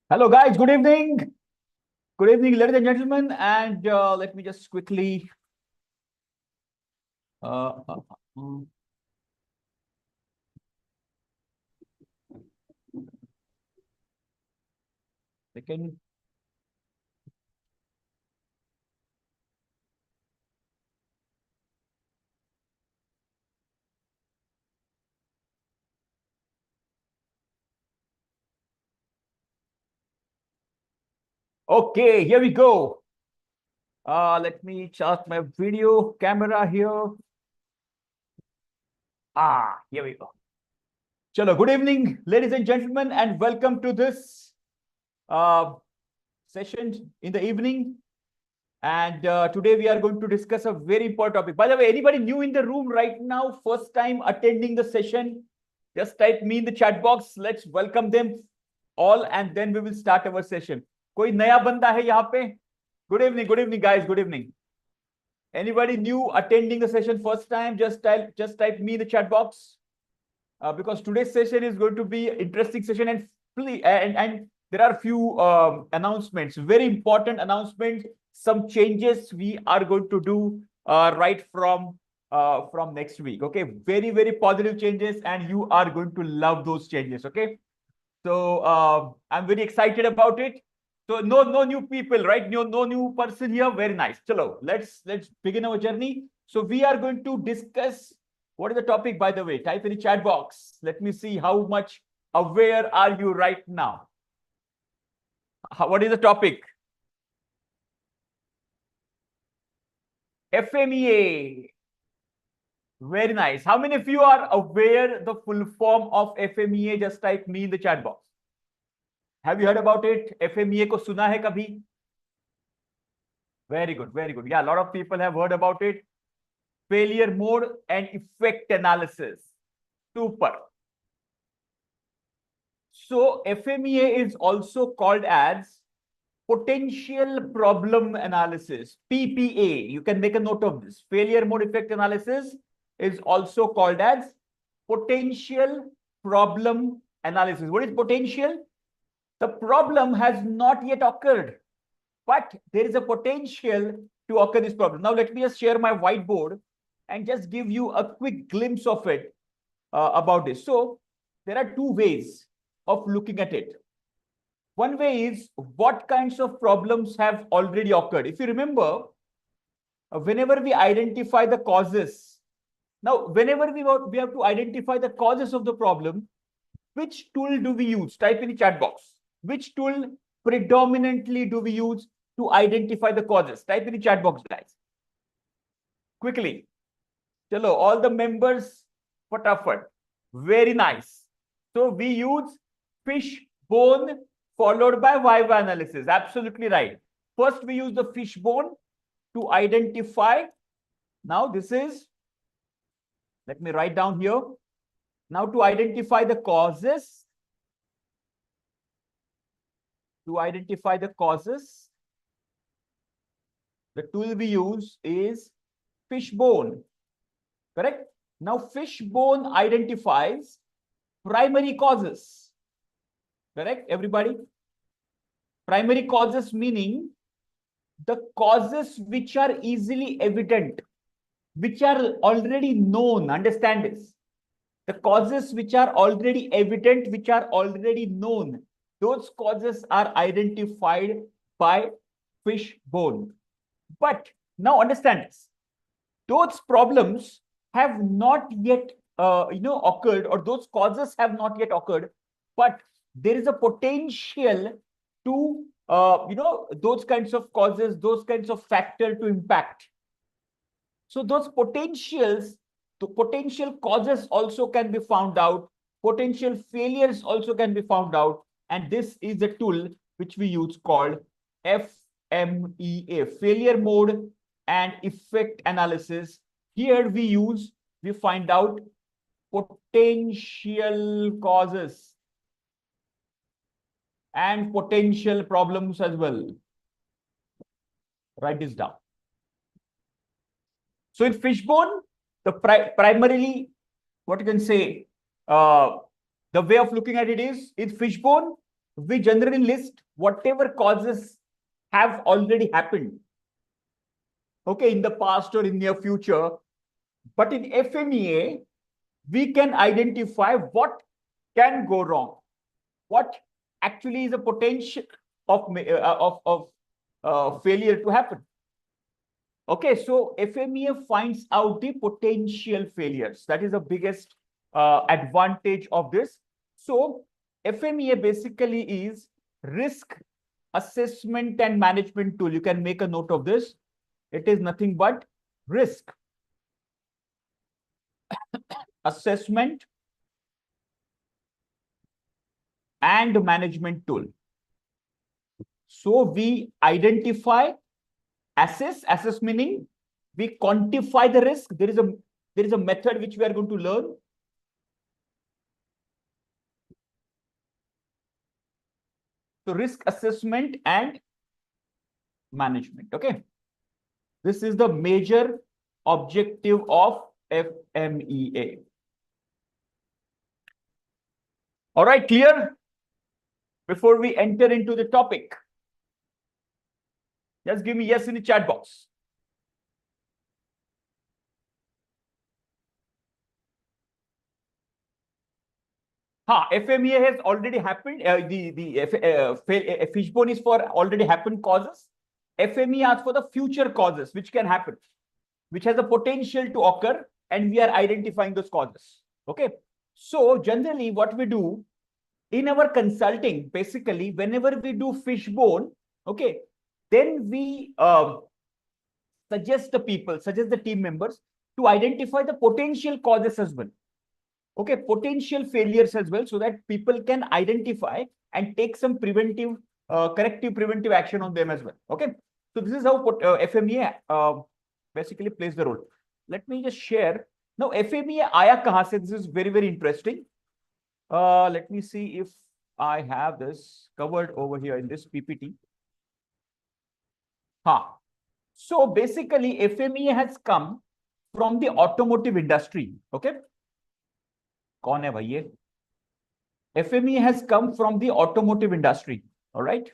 Hello, guys. Good evening. Good evening, ladies and gentlemen. And let me just quickly. Uh, uh, uh, Second. Okay, here we go. Let me start my video camera here. Here we go. Chalo, good evening, ladies and gentlemen, and welcome to this session in the evening. And today we are going to discuss a very important topic. By the way, anybody new in the room right now, first time attending the session, just type me in the chat box. Let's welcome them all, and then we will start our session. कोई नया बंदा है यहाँ पे? Good evening, guys. Good evening. Anybody new attending the session first time? Just type me in the chat box. Because today's session is going to be an interesting session, and there are a few announcements, very important announcements, some changes we are going to do right from next week. Okay, very, very positive changes, and you are going to love those changes. Okay, so I'm very excited about it. So no new people, right? No new person here. Very nice. Chalo, let's begin our journey. So we are going to discuss. What is the topic, by the way? Type in the chat box. Let me see how much aware are you right now. What is the topic? FMEA. Very nice. How many of you are aware the full form of FMEA? Just type me in the chat box. Have you heard about it? FMEA ko suna hai kabhi? Very good, very good. Yeah, a lot of people have heard about it. Failure mode and effect analysis. Super. So FMEA is also called as potential problem analysis, PPA. You can make a note of this. Failure mode effect analysis is also called as potential problem analysis. What is potential? The problem has not yet occurred, but there is a potential to occur this problem. Now, let me just share my whiteboard and just give you a quick glimpse of it about this. So there are two ways of looking at it. One way is what kinds of problems have already occurred. If you remember, whenever we identify the causes, now whenever we have to identify the causes of the problem, which tool do we use? Type in the chat box. Which tool predominantly do we use to identify the causes? Type in the chat box, guys. Quickly. Chalo, all the members, fatafat. Very nice. So we use fishbone followed by viva analysis. Absolutely right. First, we use the fishbone to identify. Now, this is, let me write down here. Now, to identify the causes. To identify the causes, the tool we use is fishbone. Correct? Now, fishbone identifies primary causes. Correct, everybody? Primary causes meaning the causes which are easily evident, which are already known. Understand this. The causes which are already evident, which are already known, those causes are identified by fishbone. But now understand this. Those problems have not yet occurred, or those causes have not yet occurred, but there is a potential to those kinds of causes, those kinds of factors to impact. So those potentials, the potential causes also can be found out, potential failures also can be found out, and this is a tool which we use called FMEA, failure mode and effect analysis. Here we find out potential causes and potential problems as well. Write this down. So in fishbone, the primarily, what you can say, the way of looking at it is, in fishbone, we generally list whatever causes have already happened, okay, in the past or in near future. But in FMEA, we can identify what can go wrong, what actually is a potential of failure to happen. Okay, so FMEA finds out the potential failures. That is the biggest advantage of this. So FMEA basically is risk assessment and management tool. You can make a note of this. It is nothing but risk assessment and management tool. So we identify, assess meaning we quantify the risk. There is a method which we are going to learn. So risk assessment and management. Okay. This is the major objective of FMEA. All right, clear? Before we enter into the topic, just give me yes in the chat box. FMEA has already happened. Fishbone is for already happened causes. FMEA asks for the future causes which can happen, which has a potential to occur, and we are identifying those causes. Okay. So generally, what we do in our consulting, basically, whenever we do fishbone, okay, then we suggest the team members to identify the potential causes as well. Okay, potential failures as well, so that people can identify and take some preventive, corrective preventive action on them as well. Okay, so this is how FMEA basically plays the role. Let me just share. Now, FMEA aaya kahan se? This is very, very interesting. Let me see if I have this covered over here in this PPT. So basically, FMEA has come from the automotive industry. Okay. कौन है भाई ये? FMEA has come from the automotive industry. All right.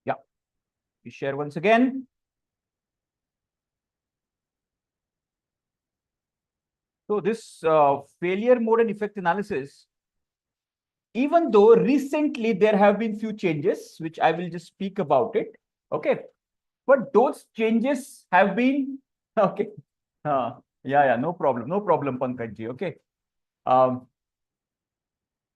Yeah. We share once again. So this failure mode and effect analysis, even though recently there have been few changes, which I will just speak about it. Okay. But those changes have been, okay. Yeah, no problem, Pankaj ji. Okay.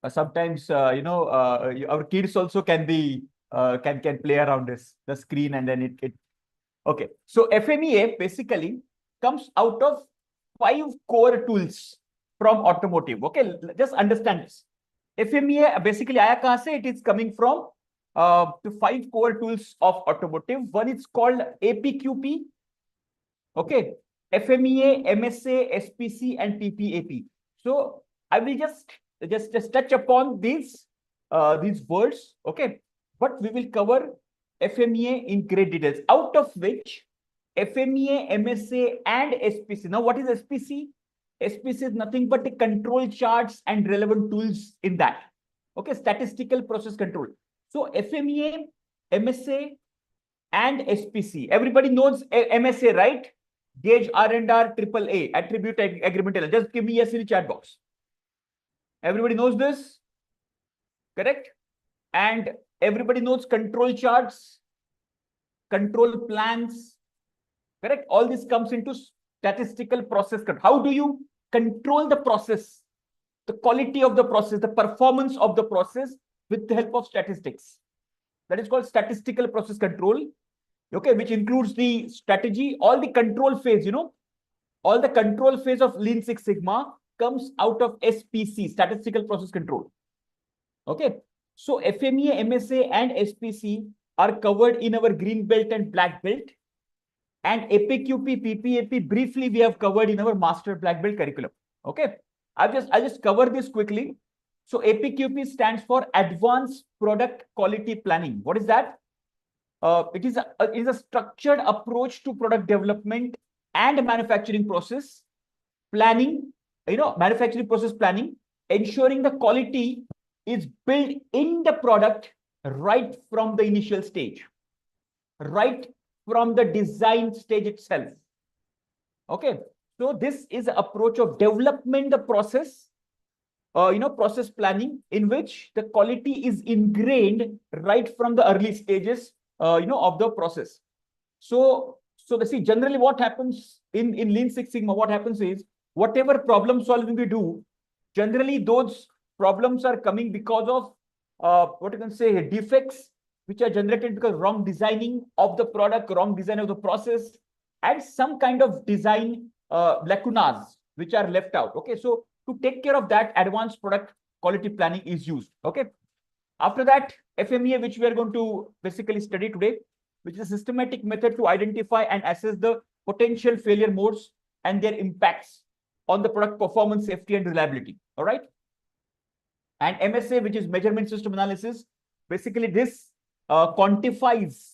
Sometimes, our kids also can be, can play around the screen, and then it. Okay. So FMEA basically comes out of 5 core tools from automotive. Okay, just understand this. FMEA basically aaya kahan se? It is coming from the 5 core tools of automotive. One is called APQP. Okay, FMEA, MSA, SPC, and PPAP. So I will just touch upon these words. Okay, but we will cover FMEA in great details, out of which FMEA, MSA, and SPC. Now, what is SPC? SPC is nothing but the control charts and relevant tools in that. Okay, statistical process control. So FMEA, MSA, and SPC. Everybody knows MSA, right? Gauge R&R AAA, attribute agreement. Just give me yes in the chat box. Everybody knows this, correct? And everybody knows control charts, control plans, correct? All this comes into statistical process control. How do you control the process, the quality of the process, the performance of the process with the help of statistics? That is called statistical process control. Okay, which includes the strategy, all the control phase, all the control phase of Lean Six Sigma, comes out of SPC, statistical process control. Okay. So FMEA, MSA, and SPC are covered in our green belt and black belt. And APQP, PPAP, briefly we have covered in our master black belt curriculum. Okay. I'll just cover this quickly. So APQP stands for Advanced Product Quality Planning. What is that? It is a structured approach to product development and manufacturing process planning, manufacturing process planning, ensuring the quality is built in the product right from the initial stage, right from the design stage itself. Okay. So this is the approach of development, the process, process planning, in which the quality is ingrained right from the early stages, of the process. So see, generally what happens in Lean Six Sigma, what happens is, whatever problem solving we do, generally those problems are coming because of, what you can say, defects, which are generated because wrong designing of the product, wrong design of the process, and some kind of design lacunas, which are left out. Okay. So to take care of that, advanced product quality planning is used. Okay. After that, FMEA, which we are going to basically study today, which is a systematic method to identify and assess the potential failure modes and their impacts on the product performance, safety, and reliability. All right. And MSA, which is measurement system analysis, basically this quantifies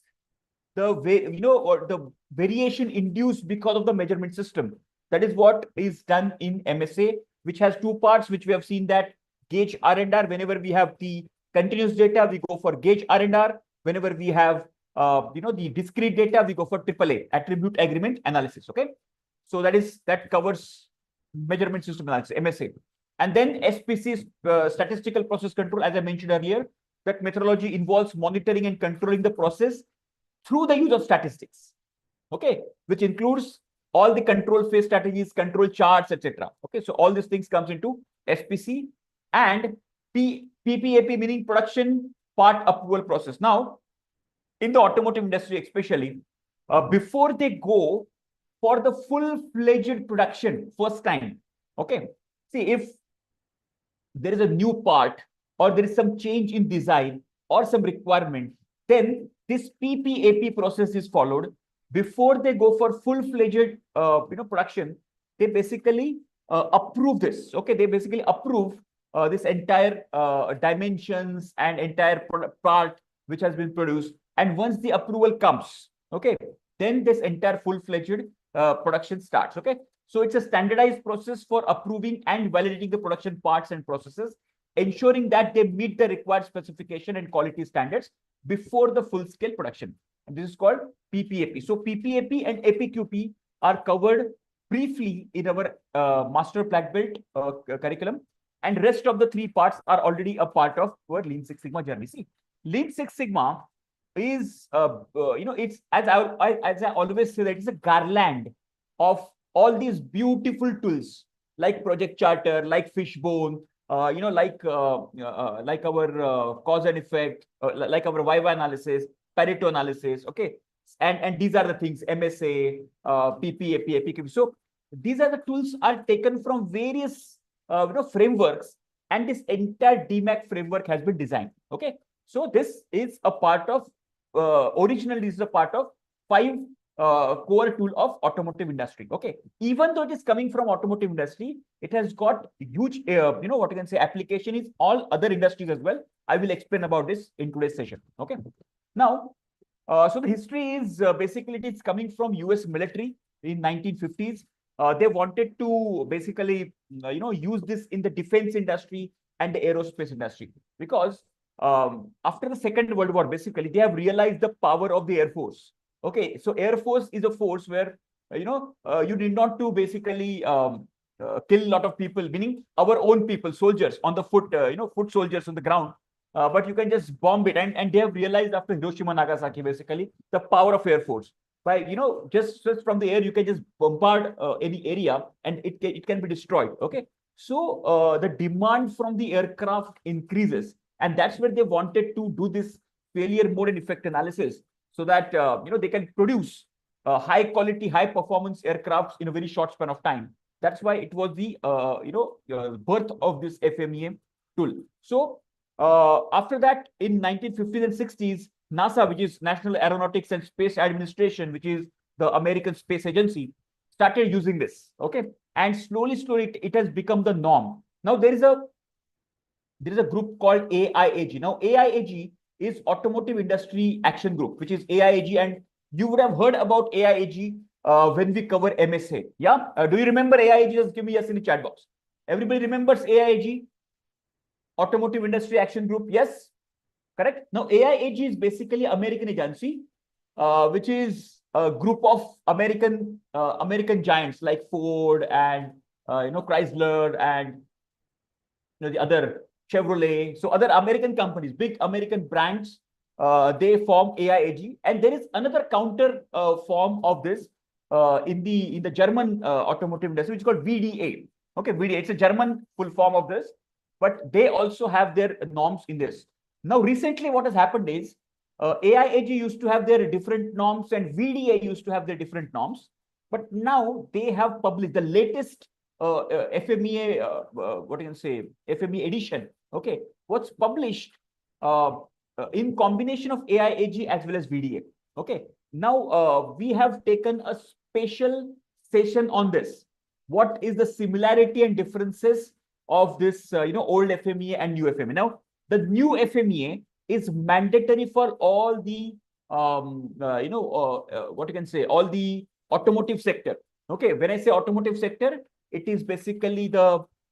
the way, or the variation induced because of the measurement system. That is what is done in MSA, which has two parts, which we have seen, that gauge R&R. Whenever we have the continuous data, we go for gauge R&R. Whenever we have, the discrete data, we go for AAA, attribute agreement analysis. Okay. So that covers measurement system analysis, MSA. And then SPC, statistical process control, as I mentioned earlier, that methodology involves monitoring and controlling the process through the use of statistics. Okay. Which includes all the control phase strategies, control charts, etc. Okay. So all these things comes into SPC. And PPAP, meaning production part approval process. Now, in the automotive industry especially, before they go for the full-fledged production first time, okay, see, if there is a new part or there is some change in design or some requirement, then this PPAP process is followed. Before they go for full-fledged production, they basically approve this. Okay, they basically approve this entire dimensions and entire part which has been produced. And once the approval comes, okay, then this entire full-fledged production starts. Okay. So it's a standardized process for approving and validating the production parts and processes, ensuring that they meet the required specification and quality standards before the full-scale production. And this is called PPAP. So PPAP and APQP are covered briefly in our Master Black Belt curriculum, and rest of the three parts are already a part of our Lean Six Sigma journey. See, Lean Six Sigma is, it's, as I always say, that it's a garland of all these beautiful tools like Project Charter, like Fishbone, like our cause and effect, like our Viva analysis, Pareto analysis. Okay. And these are the things, MSA, PPAP, APQP. So these are the tools are taken from various, frameworks, and this entire DMAC framework has been designed. Okay. So this is a part of, originally this is a part of 5 core tool of automotive industry. Okay. Even though it is coming from automotive industry, it has got huge, what you can say, application is all other industries as well. I will explain about this in today's session. Okay. Now, so the history is basically it's coming from US military in 1950s. They wanted to basically, use this in the defense industry and the aerospace industry, because after the Second World War, basically, they have realized the power of the Air Force. Okay, so Air Force is a force where, you need not to basically kill a lot of people, meaning our own people, soldiers on the foot, foot soldiers on the ground. But you can just bomb it. And they have realized after Hiroshima, Nagasaki, basically, the power of Air Force. By, just from the air, you can just bombard any area and it can be destroyed. Okay. So the demand from the aircraft increases. And that's where they wanted to do this failure mode and effect analysis, so that, they can produce high quality, high performance aircrafts in a very short span of time. That's why it was the birth of this FMEA tool. So after that, in 1950s and 60s, NASA, which is National Aeronautics and Space Administration, which is the American Space Agency, started using this. Okay, and slowly, it has become the norm. Now there is a group called AIAG. Now AIAG is Automotive Industry Action Group, which is AIAG, and you would have heard about AIAG when we cover MSA. Yeah, do you remember AIAG? Just give me yes in the chat box. Everybody remembers AIAG, Automotive Industry Action Group? Yes, correct. Now AIAG is basically American agency, which is a group of American giants like Ford and Chrysler and the other Chevrolet. So other American companies, big American brands, they form AIAG, and there is another counter form of this in the German automotive industry, which is called VDA. Okay, VDA. It's a German full form of this, but they also have their norms in this. Now, recently, what has happened is AIAG used to have their different norms, and VDA used to have their different norms. But now they have published the latest FMEA, what you can say, FMEA edition. Okay, what's published in combination of AIAG as well as VDA. Okay, now we have taken a special session on this. What is the similarity and differences of this, old FMEA and new FMEA? Now, the new FMEA is mandatory for all the, what you can say, all the automotive sector. Okay, when I say automotive sector, it is basically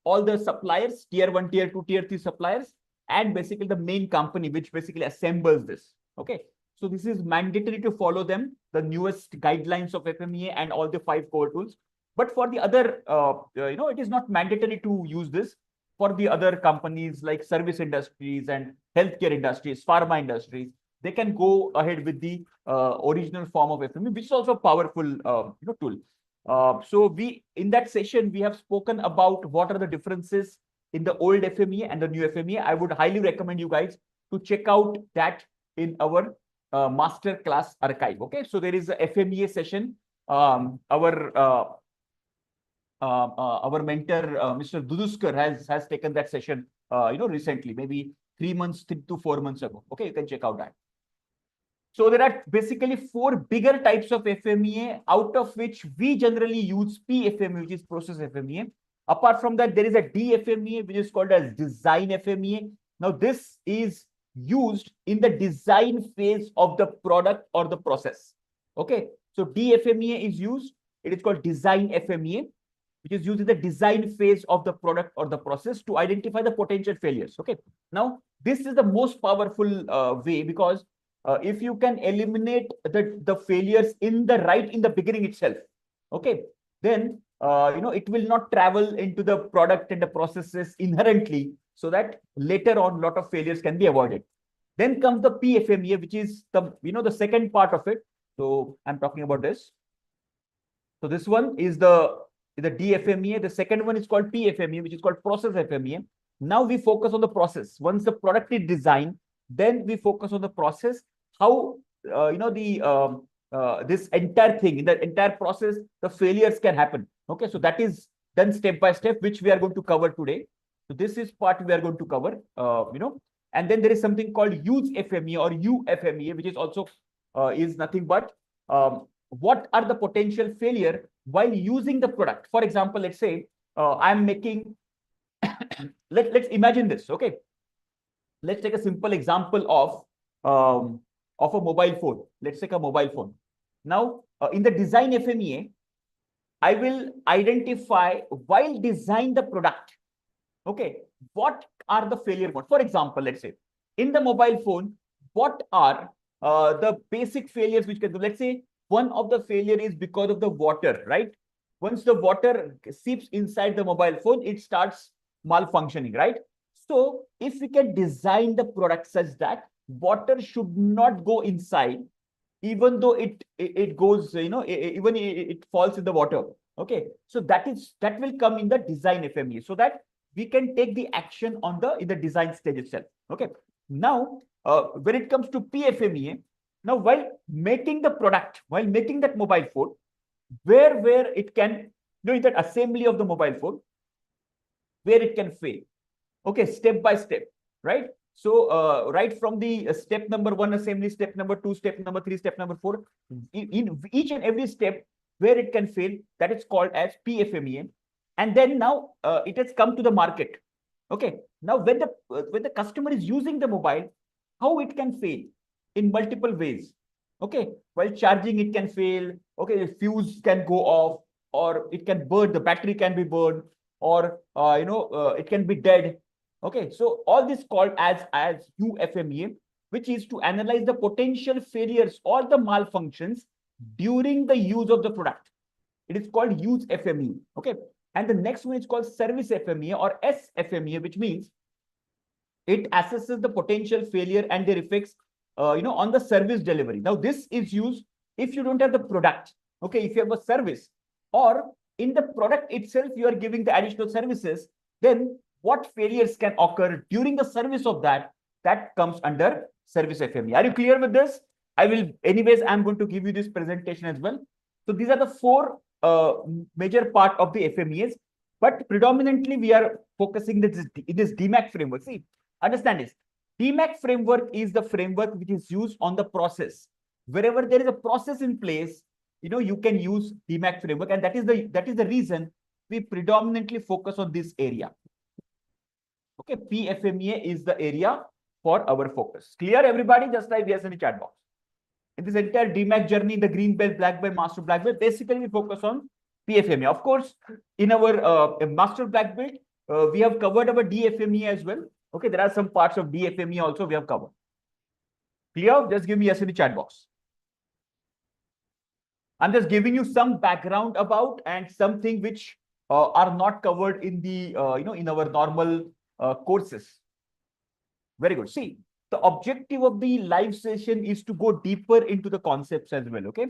all the suppliers, tier 1, tier 2, tier 3 suppliers, and basically the main company which basically assembles this. Okay, so this is mandatory to follow them, the newest guidelines of FMEA and all the 5 core tools. But for the other, it is not mandatory to use this. For the other companies like service industries and healthcare industries, pharma industries, they can go ahead with the original form of FMEA, which is also a powerful tool. So in that session, we have spoken about what are the differences in the old FMEA and the new FMEA. I would highly recommend you guys to check out that in our master class archive. Okay, so there is a FMEA session. Our mentor, Mr. Duduskar, has taken that session, recently, maybe 3 months to 4 months ago. Okay, you can check out that. So there are basically 4 bigger types of FMEA, out of which we generally use PFMEA, which is process FMEA. Apart from that, there is a DFMEA, which is called as design FMEA. Now, this is used in the design phase of the product or the process. Okay, so DFMEA is used. It is called design FMEA, which is used in the design phase of the product or the process to identify the potential failures. Okay, now this is the most powerful way, because if you can eliminate the failures in the beginning itself, okay, then it will not travel into the product and the processes inherently, so that later on a lot of failures can be avoided. Then comes the PFMEA, which is the second part of it. So I'm talking about this. So this one is the DFMEA. The second one is called PFMEA, which is called process FMEA. Now we focus on the process. Once the product is designed, then we focus on the process. How this entire thing, in the entire process, the failures can happen. Okay, so that is done step by step, which we are going to cover today. So this is part we are going to cover. And then there is something called use FMEA or UFMEA, which is also is nothing but what are the potential failure while using the product. For example, let's say I'm making let's imagine this. Okay, let's take a simple example of a mobile phone. Let's take a mobile phone. Now in the design FMEA, I will identify while design the product, okay, what are the failure modes. For example, let's say in the mobile phone, what are the basic failures which can do. Let's say one of the failure is because of the water, right? Once the water seeps inside the mobile phone, it starts malfunctioning, right? So if we can design the product such that water should not go inside, even though it goes, even it falls in the water. Okay, so that will come in the design FMEA, so that we can take the action in the design stage itself. Okay, now when it comes to PFMEA, now while making the product, while making that mobile phone, where it can in that assembly of the mobile phone where it can fail. Okay, step by step, right? So right from the step number 1 assembly, step number 2, step number 3, step number 4, in each and every step where it can fail, that is called as PFMEA. And then now it has come to the market. Okay, now when the customer is using the mobile, how it can fail in multiple ways. Okay, while charging it can fail. Okay, the fuse can go off, or it can burn. The battery can be burned, or it can be dead. Okay, so all this called as UFMEA, which is to analyze the potential failures or the malfunctions during the use of the product. It is called use FMEA. Okay, and the next one is called service FMEA or SFMEA, which means it assesses the potential failure and their effects on the service delivery. Now this is used if you don't have the product. Okay, if you have a service, or in the product itself you are giving the additional services, then what failures can occur during the service of that comes under service FMEA. Are you clear with this? I'm going to give you this presentation as well. So these are the four major part of the FMEAs, but predominantly we are focusing in this DMAC framework. See, understand this. DMAC framework is the framework which is used on the process. Wherever there is a process in place, you can use DMAC framework, and that is the reason we predominantly focus on this area. Okay, PFMEA is the area for our focus. Clear, everybody? Just type yes in the chat box. In this entire DMAC journey, the green belt, black belt, master black belt, basically we focus on PFMEA. Of course, in our master black belt, we have covered our DFMEA as well. Okay, there are some parts of DFMEA also we have covered. Clear? Just give me yes in the chat box. I'm just giving you some background about and something which are not covered in the in our normal courses. Very good. See, the objective of the live session is to go deeper into the concepts as well. Okay.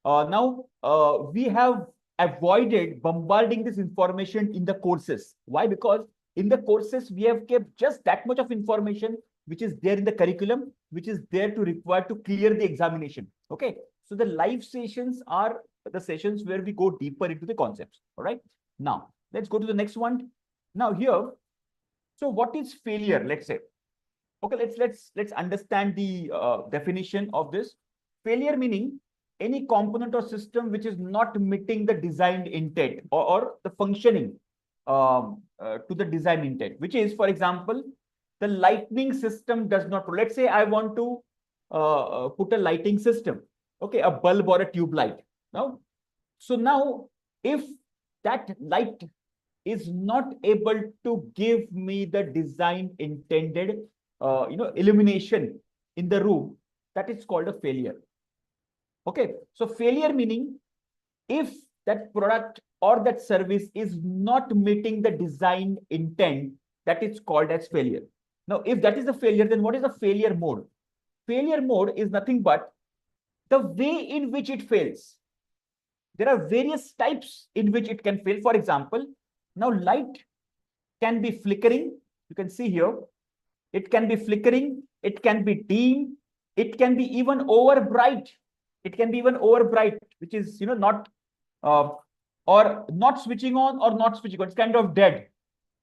Now we have avoided bombarding this information in the courses. Why? Because in the courses we have kept just that much of information which is there in the curriculum, which is there to require to clear the examination. Okay. So the live sessions are the sessions where we go deeper into the concepts. All right. Now let's go to the next one. Now here, so what is failure? Let's say, okay, let's understand the definition of this. Failure meaning any component or system which is not meeting the designed intent or the functioning to the design intent, which is, for example, the lighting system does not. Let's say I want to put a lighting system. Okay, a bulb or a tube light. Now, so now if that light is not able to give me the design intended illumination in the room, that is called a failure. Okay, so failure meaning if that product or that service is not meeting the design intent, that is called as failure. Now, if that is a failure, then what is the failure mode? Failure mode is nothing but the way in which it fails. There are various types in which it can fail. For example, now light can be flickering. You can see here, it can be flickering, it can be dim, it can be even over bright. It can be even over bright, which is not or not switching on or not switching on. It's kind of dead.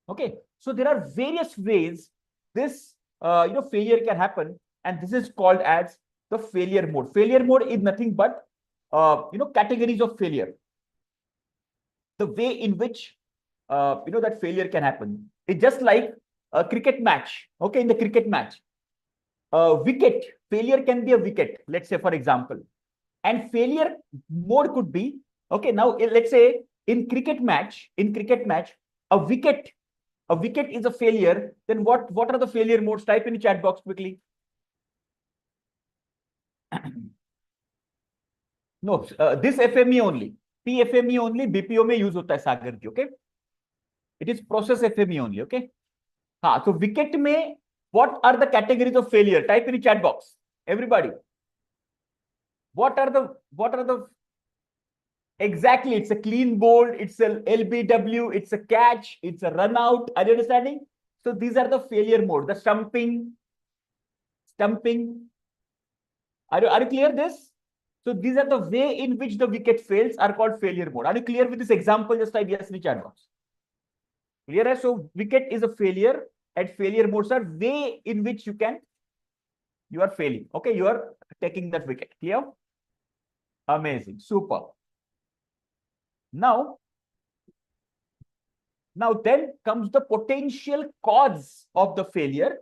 Okay, so there are various ways this failure can happen, and this is called as the failure mode. Failure mode is nothing but categories of failure. The way in which that failure can happen. It's just like a cricket match. Okay, in the cricket match, wicket failure can be a wicket. Let's say, for example, and failure mode could be okay. Now let's say in cricket match, a wicket is a failure. Then what are the failure modes? Type in the chat box quickly. No, this FME only, PFME only, BPO में use होता है सागर की. Okay, it is process FME only. Okay, हाँ, so wicket में what are the categories of failure? Type in the chat box, everybody. What are the exactly? It's a clean bold, it's a LBW, it's a catch, it's a run out. Are you understanding? So these are the failure mode. The stumping. Are you clear this? So these are the way in which the wicket fails are called failure mode. Are you clear with this example? Just type yes in the chat box. Clear? So wicket is a failure, and failure modes are way in which you are failing. Okay, you are taking that wicket. Clear? Amazing. Super. Now then comes the potential cause of the failure.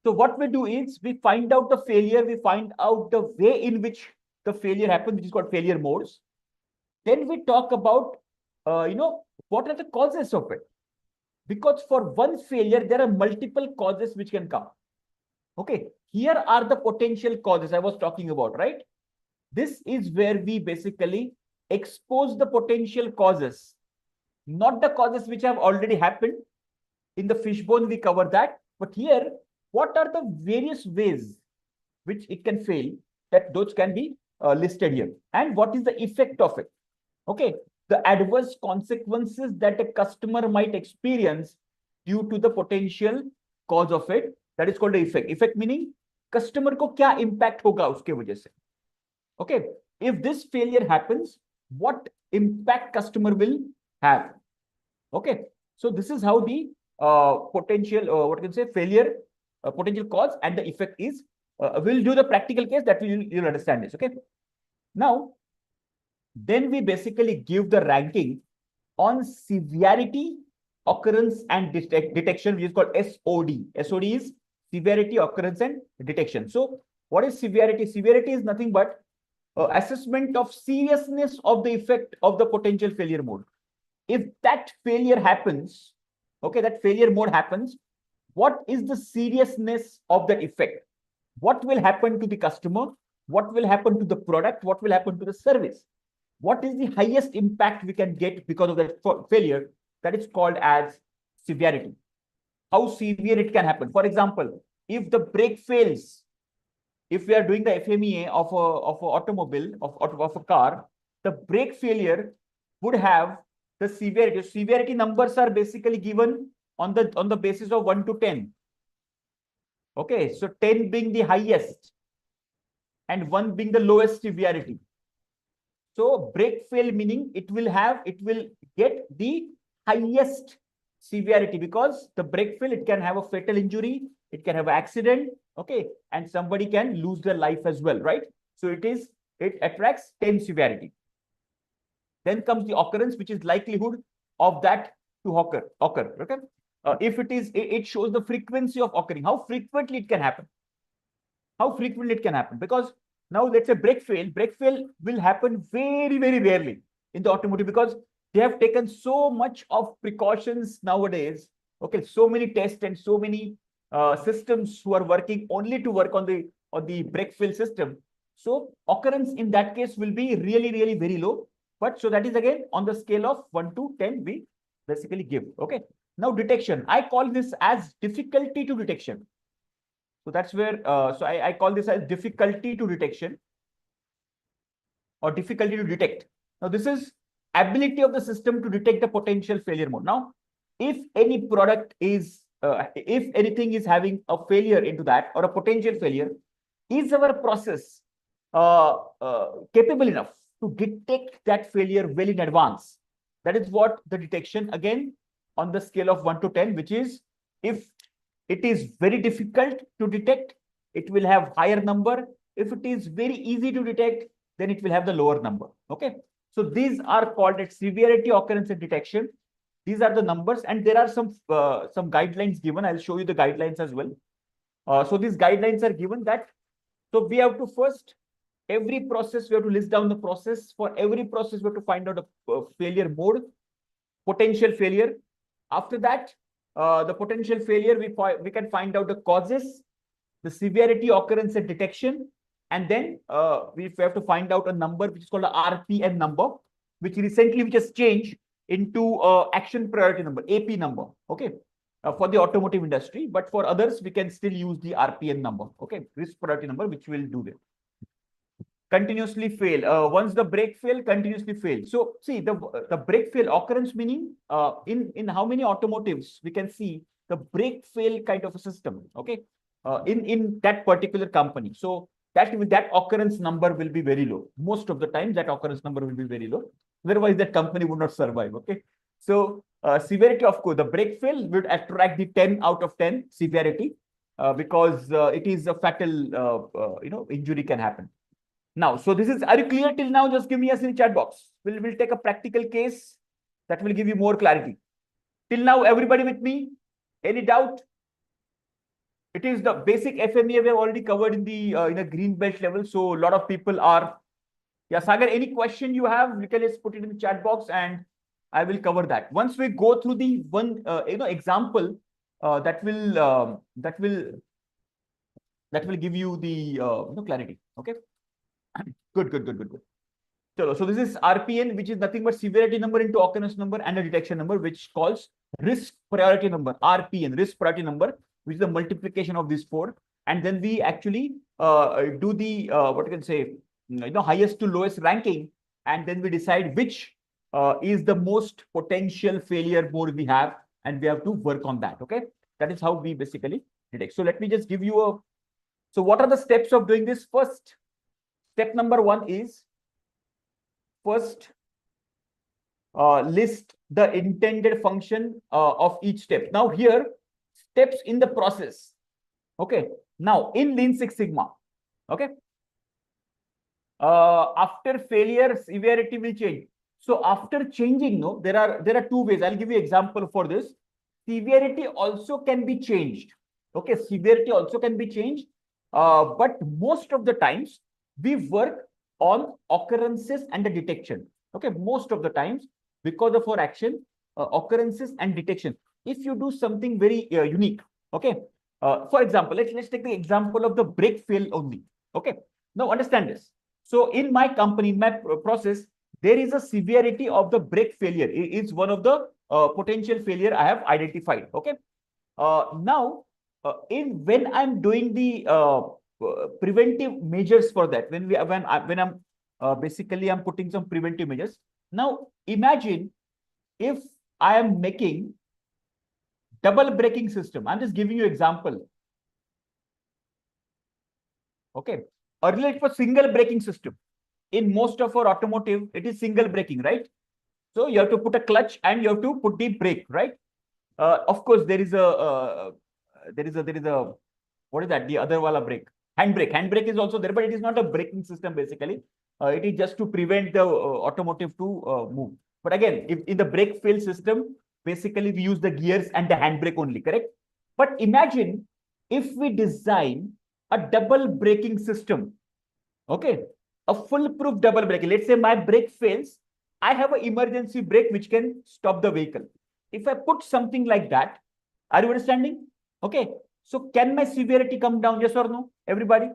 So what we do is we find out the failure, we find out the way in which the failure happens, which is called failure modes. Then we talk about, what are the causes of it? Because for one failure, there are multiple causes which can come. Okay, here are the potential causes I was talking about, right? This is where we basically expose the potential causes, not the causes which have already happened. In the fishbone, we cover that. But here, what are the various ways which it can fail? That those can be listed here. And what is the effect of it? Okay, the adverse consequences that a customer might experience due to the potential cause of it. That is called the effect. Effect meaning customer को क्या impact होगा उसके वजह से. Okay, if this failure happens, what impact customer will have? Okay, so this is how the potential, what can say, failure, potential cause and the effect is. We'll do the practical case that you'll understand this. Okay, now then we basically give the ranking on severity, occurrence, and detection, which is called SOD. SOD is severity, occurrence, and detection. So what is severity? Severity is nothing but assessment of seriousness of the effect of the potential failure mode. If that failure happens, okay, that failure mode happens, what is the seriousness of that effect? What will happen to the customer? What will happen to the product? What will happen to the service? What is the highest impact we can get because of that failure? That is called as severity. How severe it can happen. For example, if the brake fails, if we are doing the FMEA of an automobile, of a car, the brake failure would have the severity. Severity numbers are basically given on the basis of 1 to 10. Okay, so 10 being the highest and 1 being the lowest severity. So brake fail meaning it will get the highest severity, because the brake fail, it can have a fatal injury, it can have an accident, okay, and somebody can lose their life as well, right? So it attracts 10 severity. Then comes the occurrence, which is likelihood of that to occur. Okay, if it shows the frequency of occurring, how frequently it can happen. Because now let's say brake fail will happen very, very rarely in the automotive, because they have taken so much of precautions nowadays. Okay, so many tests and so many systems who are working only to work on the brake fail system. So occurrence in that case will be really, really very low. But so that is again on the scale of 1 to 10 we basically give. Okay, now detection. I call this as difficulty to detection. So that's where, so I call this as difficulty to detection or difficulty to detect. Now this is ability of the system to detect the potential failure mode. Now, if any product is, if anything is having a failure into that or a potential failure, is our process capable enough to detect that failure well in advance? That is what the detection, again, on the scale of 1 to 10, which is if it is very difficult to detect, it will have higher number. If it is very easy to detect, then it will have the lower number. Okay. So these are called as severity, occurrence, and detection. These are the numbers, and there are some guidelines given. I'll show you the guidelines as well. So these guidelines are given that. So we have to first, every process, we have to list down the process. For every process, we have to find out a failure mode, potential failure. After that, the potential failure, we can find out the causes, the severity, occurrence, and detection. And then we have to find out a number which is called a RPN number, which has changed into action priority number, AP number. Okay, for the automotive industry, but for others we can still use the RPN number. Okay, risk priority number, which will do that. Continuously fail. Once the brake fail, continuously fail. So see the brake fail occurrence meaning in how many automotives we can see the brake fail kind of a system. Okay, in that particular company. So that occurrence number will be very low. Most of the time, that occurrence number will be very low. Otherwise, that company would not survive. Okay. So severity, of course, the brake fail would attract the 10 out of 10 severity because it is a fatal, injury can happen. Now, so this is, are you clear till now? Just give me a in the chat box. We'll take a practical case that will give you more clarity. Till now, everybody with me? Any doubt? It is the basic FMEA we have already covered in the in a green belt level. So a lot of people are, yeah, Sagar, any question you have, you can just put it in the chat box and I will cover that. Once we go through the one, example that will give you the clarity. Okay. Good. So this is RPN, which is nothing but severity number into occurrence number and a detection number, which calls risk priority number, RPN, risk priority number, which is the multiplication of these four. And then we actually do the, what you can say, highest to lowest ranking. And then we decide which is the most potential failure mode we have. And we have to work on that. Okay. That is how we basically detect. So let me just give you a, so what are the steps of doing this? First, step number one is, first, list the intended function of each step. Now here, steps in the process. Okay. Now in Lean Six Sigma. Okay. After failure, severity will change. So after changing, no, there are two ways. I'll give you example for this. Severity also can be changed. Okay. Severity also can be changed. But most of the times we work on occurrences and the detection. Okay, most of the times because of our action, occurrences and detection. If you do something very unique, okay. For example, let's take the example of the brake fail only. Okay, now understand this. So in my company, in my process, there is a severity of the brake failure. It's one of the potential failure I have identified. Okay, now when I'm doing the preventive measures for that, when I'm basically I'm putting some preventive measures. Now imagine if I am making double braking system. I'm just giving you example. Okay, earlier it was single braking system. In most of our automotive, it is single braking, right? So you have to put a clutch and you have to put the brake, right? Of course, there is a what is that? The other wala brake. Handbrake is also there, but it is not a braking system basically. It is just to prevent the automotive to move. But again, if in the brake fail system, basically we use the gears and the handbrake only, correct? But imagine if we design a double braking system, okay, a foolproof double braking. Let's say my brake fails, I have an emergency brake which can stop the vehicle. If I put something like that, are you understanding? Okay. So can my severity come down? Yes or no? Everybody?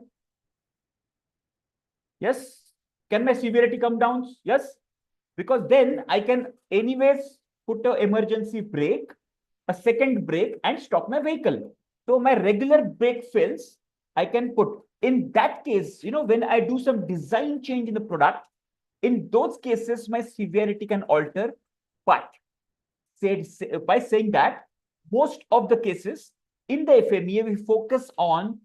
Yes. Can my severity come down? Yes. Because then I can anyways put an emergency brake, a second brake and stop my vehicle. So my regular brake fails, I can put. In that case, when I do some design change in the product, in those cases, my severity can alter. But by saying that, most of the cases in the FMEA, we focus on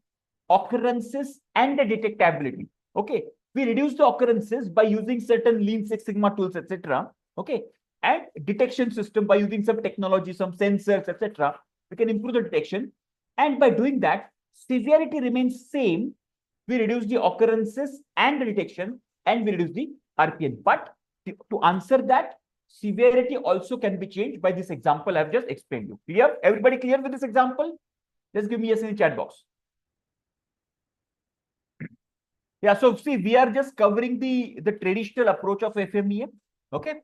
occurrences and the detectability. Okay. We reduce the occurrences by using certain Lean Six Sigma tools, etc. Okay. And detection system by using some technology, some sensors, etc. We can improve the detection. And by doing that, severity remains same. We reduce the occurrences and the detection, and we reduce the RPN. But to answer that, severity also can be changed by this example I've just explained you. Clear? Everybody clear with this example? Just give me a yes in the chat box. Yeah, so see, we are just covering the traditional approach of FMEA. Okay.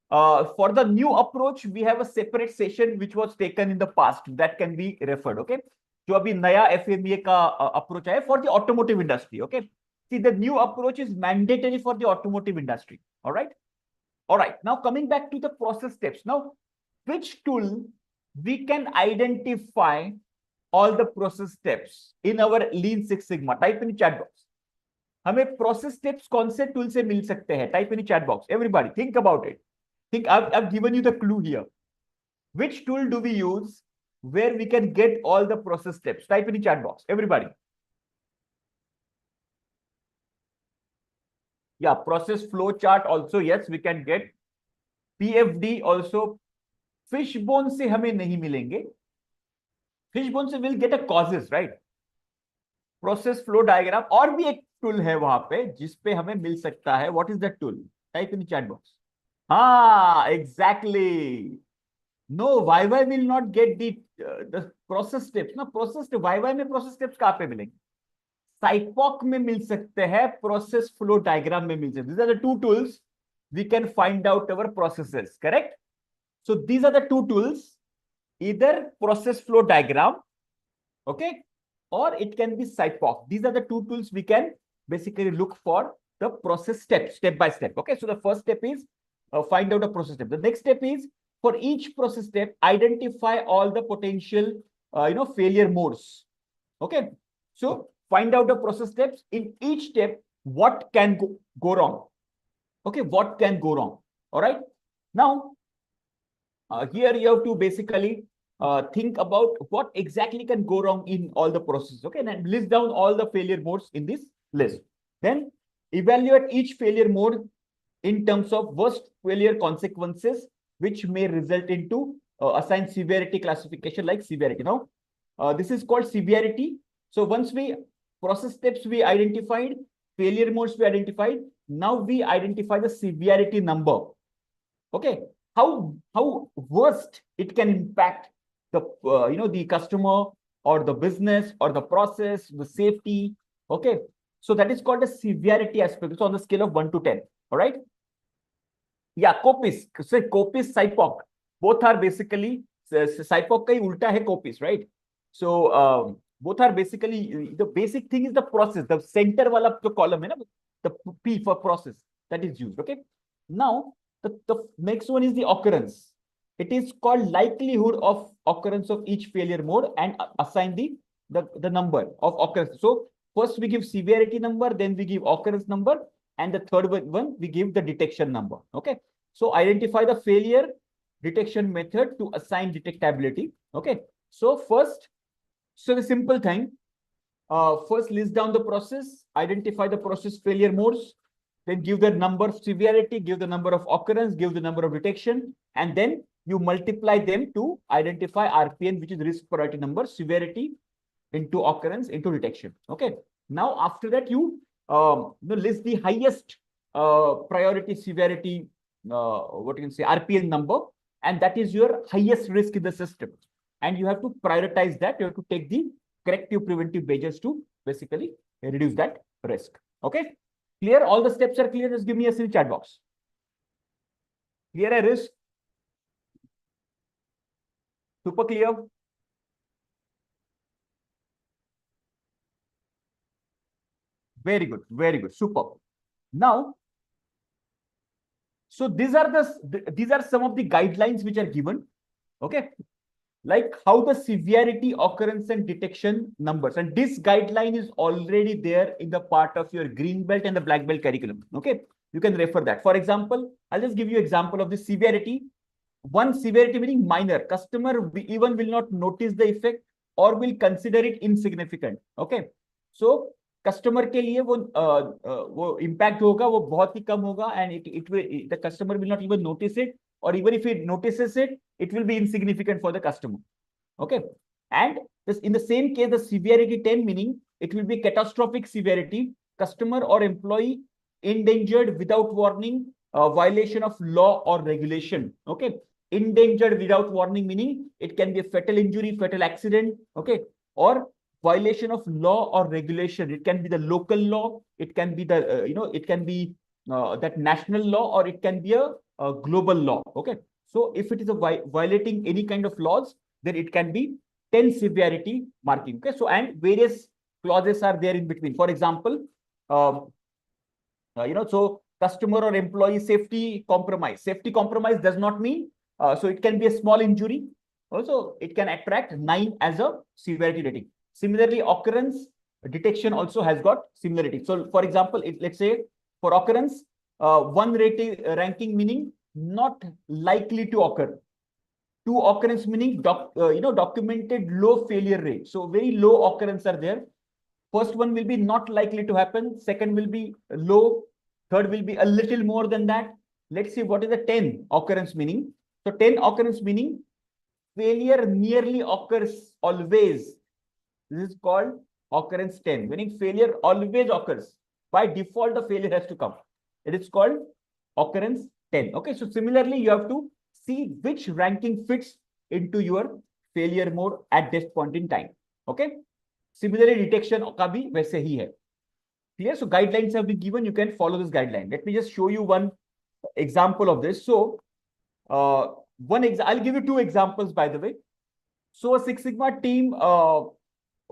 For the new approach, we have a separate session which was taken in the past that can be referred. Okay. जो अभी नया FMEA का approach है for the automotive industry. Okay. See, the new approach is mandatory for the automotive industry. All right. All right. Now coming back to the process steps. Now, which tool we can identify all the process steps in our Lean Six Sigma? Type in the chat box. हमें process steps कौन से tool से मिल सकते हैं? Type in the chat box. Everybody, think about it. Think. I've given you the clue here. Which tool do we use where we can get all the process steps? Type in the chat box. Everybody. Yeah, process flow chart also, yes, we can get. PFD also. Fishbone से हमें नहीं मिलेंगे. Fishbone से we'll get a causes, right? Process flow diagram और भी एक tool है वहां पे जिसपे हमें मिल सकता है. What is that tool? Type in chat box. हाँ, exactly. No, why will not get the process steps ना. प्रोसेस वाई में प्रोसेस स्टेप्स कहाँ पे मिलेंगे? साइपॉक में मिल सकते हैं, प्रोसेस फ्लो डायग्राम में मिल सकते हैं. These are the two tools we can find out our processes. Correct. So these are the two tools, either process flow diagram, okay, or it can be SciPoc. These are the two tools we can basically look for the process step by step. Okay, so the first step is find out a process step. The next step is for each process step, identify all the potential, failure modes. Okay, so find out the process steps. In each step, what can go wrong? Okay, what can go wrong? All right. Now, here you have to basically think about what exactly can go wrong in all the processes. Okay, and list down all the failure modes in this list. Then evaluate each failure mode in terms of worst failure consequences, which may result into assign severity classification like severity. Now, this is called severity. So once we process steps we identified, failure modes we identified, now we identify the severity number. Okay, how worst it can impact the the customer or the business or the process, the safety. Okay, so that is called the severity aspect. So on the scale of 1 to 10. All right. Yeah, COPIS. So COPIS, SciPoc, both are basically SciPoc ka hi ulta hai COPIS, right? So both are basically, the basic thing is the process. The center wala jo column hai na, the P for process, that is used. Okay. Now the next one is the occurrence. It is called likelihood of occurrence of each failure mode and assign the number of occurrence. So first we give severity number, then we give occurrence number, and the third one we give the detection number. Okay, so identify the failure detection method to assign detectability. Okay, so the simple thing, first list down the process, identify the process failure modes, then give the number of severity, give the number of occurrence, give the number of detection, and then you multiply them to identify RPN, which is risk priority number, severity into occurrence into detection. Okay. Now after that you list the highest priority severity, what you can say, RPN number, and that is your highest risk in the system. And you have to prioritize that. You have to take the corrective preventive measures to basically reduce that risk. Okay. Clear? All the steps are clear. Just give me a in chat box. Clear a risk? Super clear? Very good. Very good. Super. Now, so these are some of the guidelines which are given. Okay. Like how the severity, occurrence, and detection numbers. And this guideline is already there in the part of your green belt and the black belt curriculum. Okay. You can refer that. For example, I'll just give you example of the severity. One, severity meaning minor. Customer even will not notice the effect or will consider it insignificant. Okay. So customer के लिए वो impact होगा वो बहुत ही कम होगा, and it will, the customer will not even notice it, or even if it notices it, it will be insignificant for the customer. Okay. And this, in the same case, the severity 10 meaning it will be catastrophic severity, customer or employee endangered without warning, violation of law or regulation. Okay. Endangered without warning meaning it can be a fatal injury, fatal accident. Okay. Or violation of law or regulation. It can be the local law. It can be the, it can be that national law, or it can be a global law. Okay. So if it is a violating any kind of laws, then it can be 10 severity marking. Okay. So, and various clauses are there in between. For example, so customer or employee safety compromise. Safety compromise does not mean, so it can be a small injury. Also, it can attract 9 as a severity rating. Similarly, occurrence detection also has got similarity. So, for example, let's say for occurrence, 1 rating ranking meaning not likely to occur. 2 occurrence meaning documented low failure rate. So very low occurrence are there. First one will be not likely to happen. Second will be low. Third will be a little more than that. Let's see what is the 10 occurrence meaning. So 10 occurrence meaning failure nearly occurs always. This is called occurrence 10, meaning failure always occurs. By default, the failure has to come. It is called occurrence 10. Okay, so similarly, you have to see which ranking fits into your failure mode at this point in time. Okay, similarly, detection का भी वैसे ही है. Clear? So guidelines have been given. You can follow this guideline. Let me just show you one example of this. So, I'll give you two examples, by the way. So, a Six Sigma team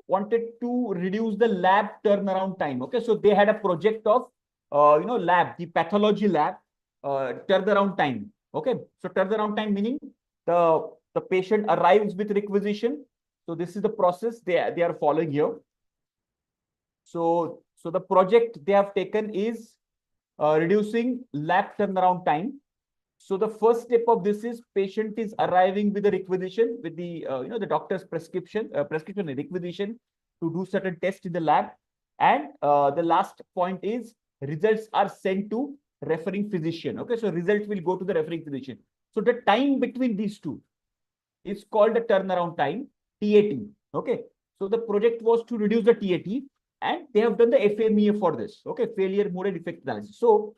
wanted to reduce the lab turnaround time. Okay, so they had a project of lab, the pathology lab turnaround time. Okay, so turnaround time meaning the patient arrives with requisition. So this is the process they are following here. So the project they have taken is reducing lab turnaround time. So the first step of this is patient is arriving with the requisition with the the doctor's prescription requisition to do certain tests in the lab, and the last point is results are sent to referring physician. Okay, so results will go to the referring physician. So the time between these two is called the turnaround time, TAT. Okay, so the project was to reduce the TAT, and they have done the FMEA for this. Okay, failure mode and effect analysis. So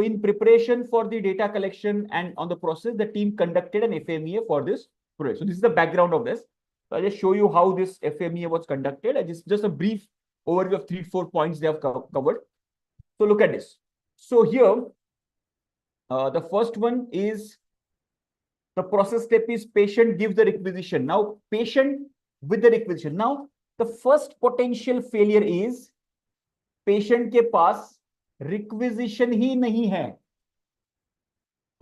in preparation for the data collection and on the process, the team conducted an FMEA for this project. So this is the background of this. So I'll just show you how this FMEA was conducted. And just a brief overview of 3-4 points they have covered. So look at this. So here, the first one is the process step is patient gives the requisition. Now, patient with the requisition. Now, the first potential failure is patient के पास requisition ही नहीं है.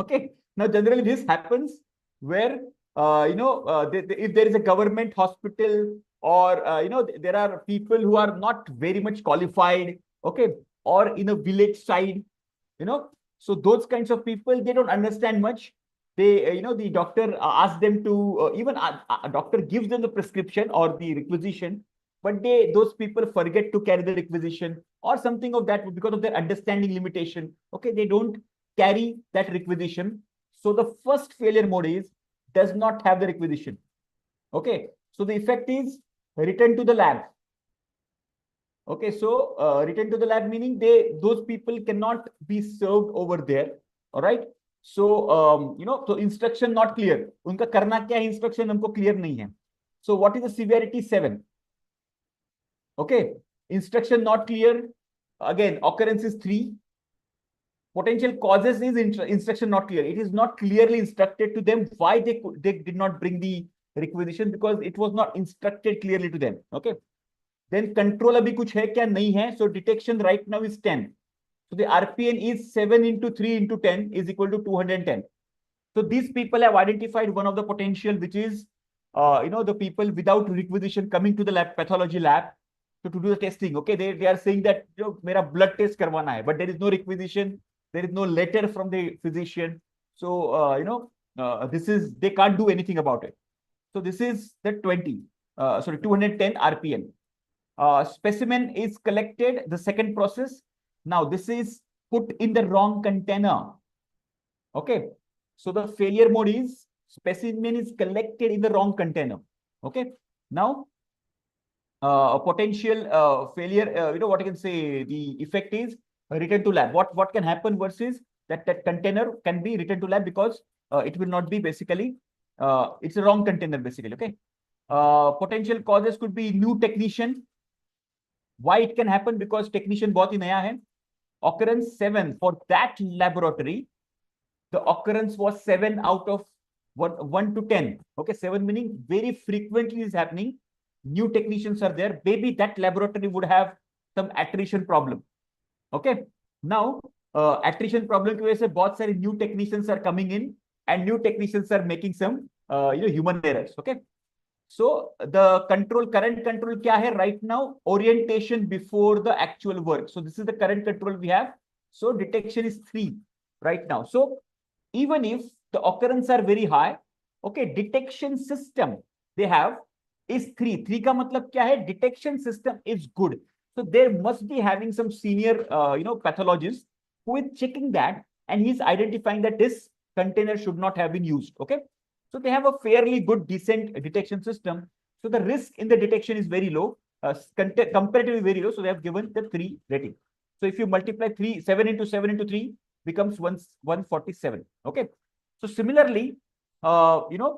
Okay. Now, generally this happens where if there is a government hospital or there are people who are not very much qualified. Okay, or in a village side, so those kinds of people, they don't understand much. They the doctor asks them to even a doctor gives them the prescription or the requisition, but those people forget to carry the requisition or something of that because of their understanding limitation. Okay, they don't carry that requisition. So the first failure mode is does not have the requisition. Okay, so the effect is return to the lab. Okay, so return to the lab meaning those people cannot be served over there. All right. So so instruction not clear. उनका करना क्या है instruction हमको clear नहीं है. So what is the severity? 7. Okay, instruction not clear. Again, occurrence is 3. Potential causes is instruction not clear. It is not clearly instructed to them why they did not bring the requisition because it was not instructed clearly to them. Okay. Then control abhi kuch hai kya nahi hai. So detection right now is 10. So the RPN is 7 into 3 into 10 is equal to 210. So these people have identified one of the potential, which is the people without requisition coming to the lab, pathology lab, to do the testing. Okay, they are saying that mera blood test karwana hai, but there is no requisition, there is no letter from the physician. So they can't do anything about it. So this is the 210 RPN. Specimen is collected, the second process. Now this is put in the wrong container. Okay, so the failure mode is specimen is collected in the wrong container. Okay, now a potential failure, what I can say, the effect is return to lab. What can happen versus that container can be returned to lab because it will not be basically, it's a wrong container basically. Okay, potential causes could be new technician. Why it can happen? Because technician बहुत ही नया है. Occurrence 7 for that laboratory. The occurrence was 7 out of 1 to 10. Okay, 7 meaning very frequently is happening. New technicians are there. Maybe that laboratory would have some attrition problem. Okay, now attrition problem की वजह से बहुत सारे new technicians are coming in and new technicians are making some human errors. Okay. So the current control kya hai right now? Orientation before the actual work. So this is the current control we have. So detection is 3 right now. So even if the occurrence are very high, okay, detection system they have is 3. 3 ka matlab kya hai? Detection system is good. So there must be having some senior, pathologist who is checking that, and he's identifying that this container should not have been used. Okay. So they have a fairly good, decent detection system. So the risk in the detection is very low, comparatively very low. So they have given the 3 rating. So if you multiply 7 into 7 into 3 becomes 147. Okay. So similarly, the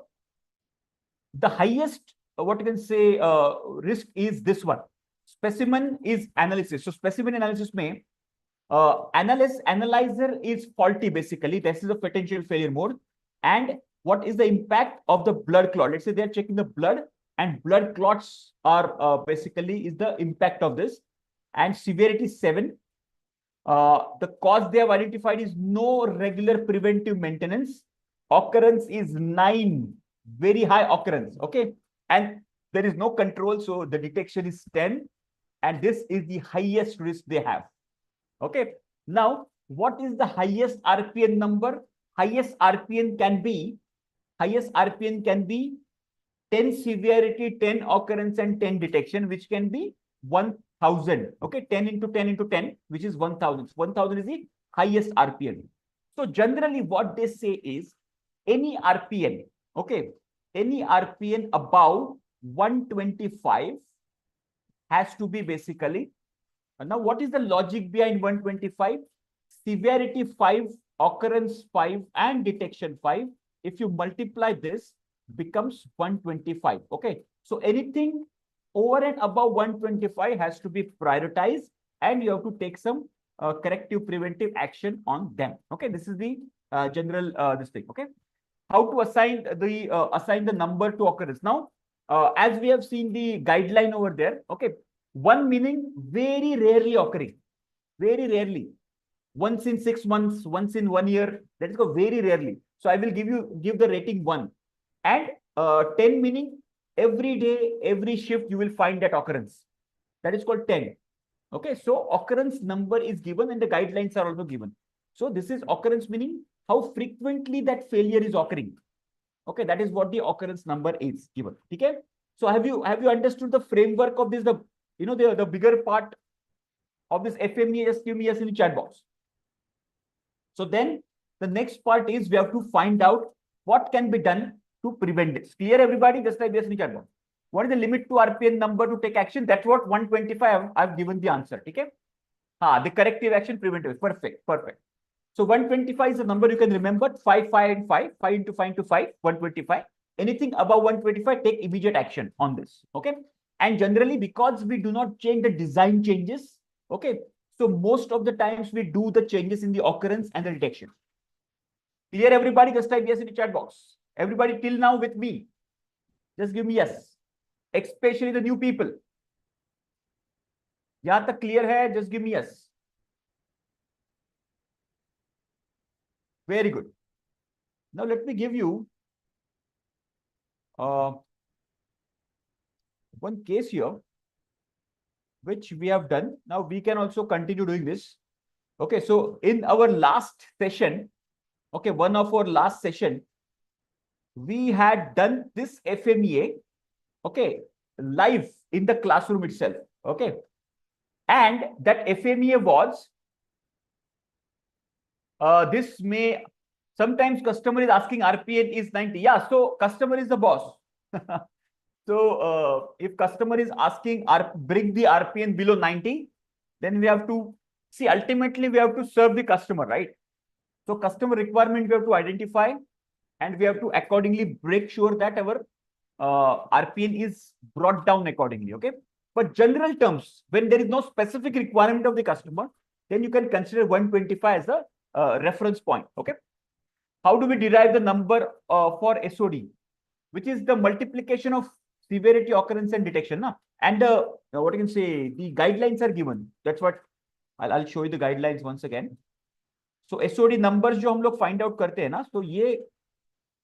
highest, what you can say, risk is this one. Specimen is analysis. So specimen analysis may analyzer is faulty, basically. This is a potential failure mode. And what is the impact of the blood clot? Let's say they're checking the blood, and blood clots are basically is the impact of this. And severity 7. The cause they have identified is no regular preventive maintenance. Occurrence is 9, very high occurrence. Okay. And there is no control. So the detection is 10. And this is the highest risk they have. Okay. Now, what is the highest RPN number? Highest RPN can be 10 severity, 10 occurrence, and 10 detection, which can be 1000. Okay, 10 into 10 into 10, which is 1000. 1000 is the highest RPN. So generally, what they say is any RPN, okay, any RPN above 125 has to be basically. Now, what is the logic behind 125? Severity 5, occurrence 5, and detection 5. If you multiply this, becomes 125. Okay. So anything over and above 125 has to be prioritized, and you have to take some corrective preventive action on them. Okay. This is the general this thing. Okay. How to assign the number to occurrence. Now, as we have seen the guideline over there. Okay. 1 meaning very rarely occurring, very rarely, once in 6 months, once in 1 year. That is called very rarely. So I will give the rating 1, and 10 meaning every day, every shift you will find that occurrence. That is called 10. Okay, so occurrence number is given, and the guidelines are also given. So this is occurrence meaning how frequently that failure is occurring. Okay, that is what the occurrence number is given. Okay, so have you understood the framework of this? The bigger part of this FMEA, just give me yes in the chat box. So then the next part is we have to find out what can be done to prevent this. Clear, everybody? Just like yes in the chat box. What is the limit to RPN number to take action? That's what 125 I've given the answer. Okay. The corrective action, preventive. Perfect. Perfect. So 125 is a number you can remember. 5, 5, and 5. 5 into 5 into 5, 125. Anything above 125, take immediate action on this. Okay. And generally, because we do not change the design changes, okay, so most of the times we do the changes in the occurrence and the detection. Clear, everybody? Just type yes in the chat box. Everybody till now with me, just give me yes. Especially the new people. Yahan tak clear hai? Just give me yes. Very good. Now let me give you one case here, which we have done. Now we can also continue doing this. Okay, so in our last session, okay, one of our last session, we had done this FMEA, okay, live in the classroom itself. Okay, and that FMEA was this may sometimes customer is asking RPN is 90. Yeah, so customer is the boss. So if customer is asking bring the RPN below 90, then we have to see, ultimately we have to serve the customer, right? So customer requirement we have to identify, and we have to accordingly make sure that our RPN is brought down accordingly. Okay. But general terms, when there is no specific requirement of the customer, then you can consider 125 as a reference point. Okay. How do we derive the number for SOD, which is the multiplication of severity, occurrence, and detection? Na? And what you can say, the guidelines are given. That's what I'll show you the guidelines once again. So SOD numbers जो हम लोग find out करते हैं ना, तो ये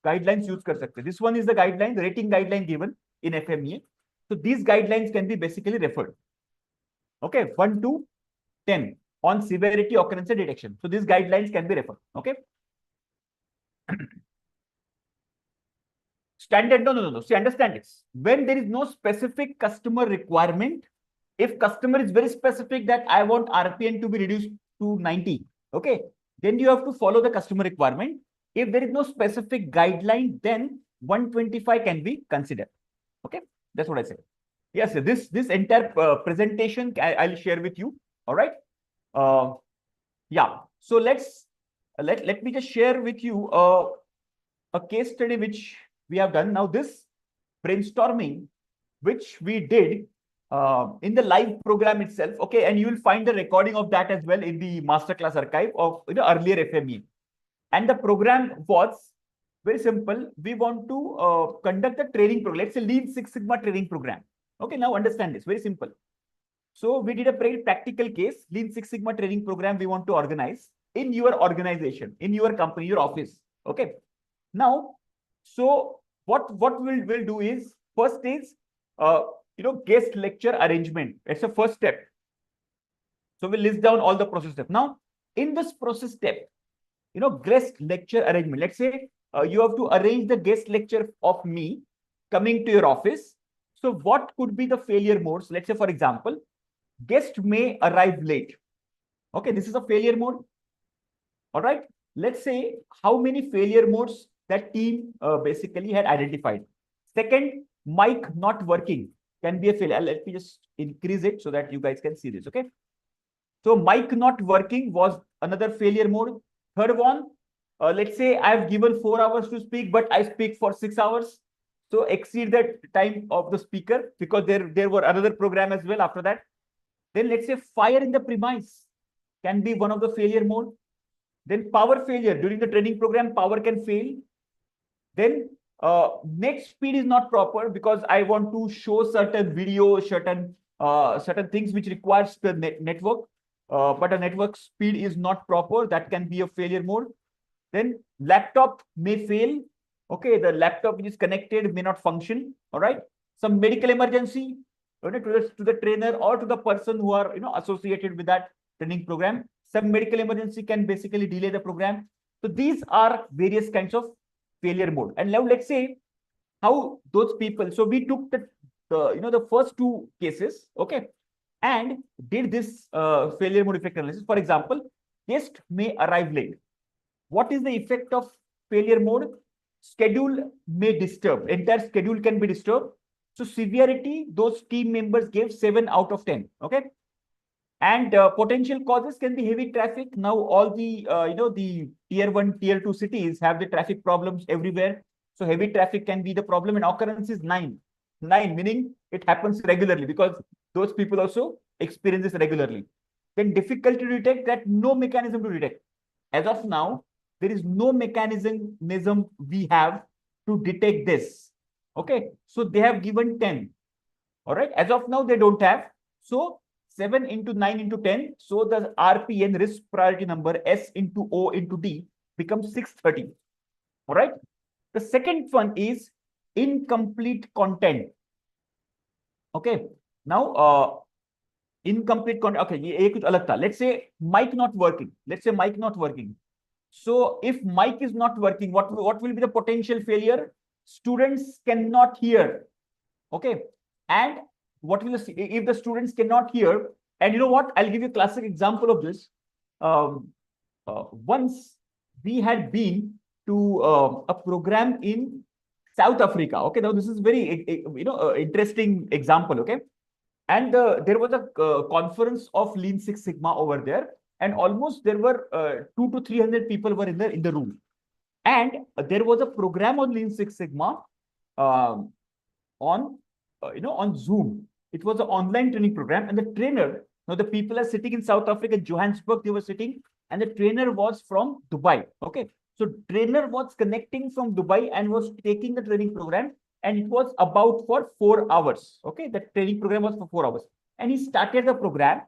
guidelines use कर सकते हैं. This one is the guideline, the rating guideline given in FMEA. So these guidelines can be basically referred. Okay, 1 to 10 on severity, occurrence, and detection. So these guidelines can be referred. Okay. Standard, no. See, understand this. When there is no specific customer requirement, If customer is very specific that I want RPN to be reduced to 90, okay, then you have to follow the customer requirement. If there is no specific guideline, then 125 can be considered. Okay, that's what I say. Yes, this entire presentation I'll share with you. All right. Yeah. So let me just share with you a case study which we have done. Now this brainstorming which we did in the live program itself. Okay, and you will find the recording of that as well in the masterclass archive of earlier FME. And the program was very simple. We want to conduct a training program. Let's say Lean Six Sigma training program. Okay, now understand this. Very simple. So we did a very practical case, Lean Six Sigma training program we want to organize in your organization, in your company, your office. Okay. Now, so what we'll do is, first is guest lecture arrangement. It's the first step. So we'll list down all the process steps. Now, in this process step, guest lecture arrangement. Let's say you have to arrange the guest lecture of me coming to your office. So what could be the failure modes? Let's say, for example, guest may arrive late. Okay, this is a failure mode. All right. Let's say how many failure modes that team basically had identified. Second, mic not working can be a failure. Let me just increase it so that you guys can see this. Okay. So mic not working was another failure mode. Third one, let's say I've given 4 hours to speak, but I speak for 6 hours. So exceed the time of the speaker because there were another program as well after that. Then let's say fire in the premise can be one of the failure mode. Then power failure during the training program, power can fail. Then net speed is not proper because I want to show certain video, certain things which requires the network, but a network speed is not proper. That can be a failure mode. Then laptop may fail. Okay, the laptop which is connected may not function. All right, some medical emergency to the trainer or to the person who are associated with that training program. Some medical emergency can basically delay the program. So these are various kinds of failure mode. And now let's say how those people. So we took the first 2 cases, okay, and did this failure mode effect analysis. For example, guest may arrive late. What is the effect of failure mode? Schedule may disturb. Entire schedule can be disturbed. So severity, those team members gave 7 out of 10. Okay. And potential causes can be heavy traffic. Now all the the tier 1, tier 2 cities have the traffic problems everywhere. So heavy traffic can be the problem, and occurrence is 9. 9 meaning it happens regularly because those people also experience this regularly. Then difficult to detect, that no mechanism to detect. As of now, there is no mechanism we have to detect this. Okay, so they have given 10. All right, as of now they don't have. So 7 into 9 into 10. So the RPN, risk priority number, S into O into D, becomes 630. All right. The second one is incomplete content. Okay. Now, incomplete content. Okay. Let's say mic not working. Let's say mic not working. So if mic is not working, what will be the potential failure? Students cannot hear. Okay. And what will if the students cannot hear? And you know what? I'll give you a classic example of this. Once we had been to a program in South Africa. Okay, now this is very interesting example. Okay, and there was a conference of Lean Six Sigma over there, and almost there were 200 to 300 people were in the room, and there was a program on Lean Six Sigma on Zoom. It was an online training program, and the trainer, now the people are sitting in South Africa, Johannesburg, they were sitting, and the trainer was from Dubai. Okay, so trainer was connecting from Dubai and was taking the training program, and it was about for 4 hours. Okay, the training program was for 4 hours, and he started the program,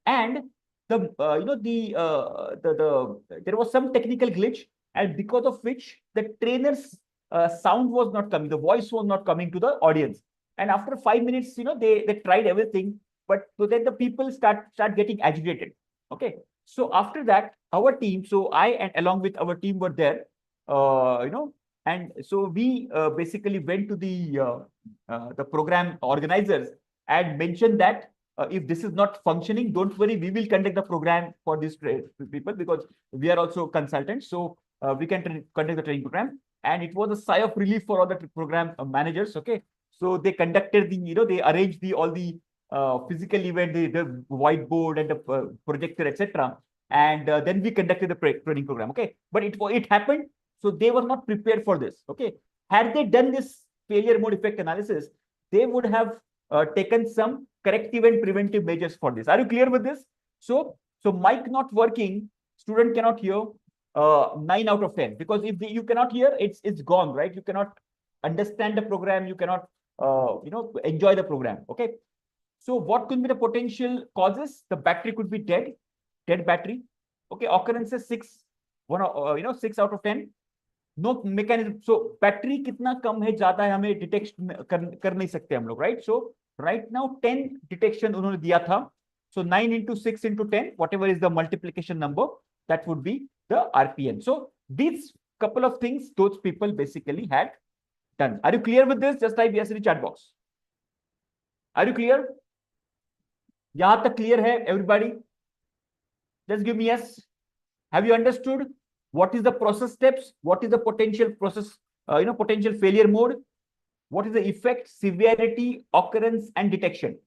and there was some technical glitch, and because of which the trainer's sound was not coming, the voice was not coming to the audience. And after 5 minutes, they tried everything, but so then the people start getting agitated. Okay, so after that, our team, so I and along with our team were there, and so we basically went to the program organizers and mentioned that if this is not functioning, don't worry, we will conduct the program for these people, because we are also consultants. So we can conduct the training program. And it was a sigh of relief for all the program managers. Okay. So they conducted the, they arranged all the physical event, the whiteboard and the projector, etc. And then we conducted the training program. Okay. But it happened. So they were not prepared for this. Okay. Had they done this failure mode effect analysis, they would have taken some corrective and preventive measures for this. Are you clear with this? So mic not working, student cannot hear 9 out of 10, because if you cannot hear, it's gone, right? You cannot understand the program, you cannot enjoy the program. Okay. So what could be the potential causes? The battery could be dead battery. Okay. Occurrences 6 out of 10. No mechanism. So battery कितना कम है ज्यादा है हमें detect कर नहीं सकते हम लोग, राइट? सो राइट नाउ 10 डिटेक्शन उन्होंने दिया था. सो 9 into 6 into 10, whatever is the multiplication number, that would be the RPM. So these couple of things those people basically had done. Are you clear with this? Just type yes in the chat box. Are you clear? यहां तक clear है everybody? Just give me yes. Have you understood what is the process steps? What is the potential process, potential failure mode? What is the effect, severity, occurrence, and detection?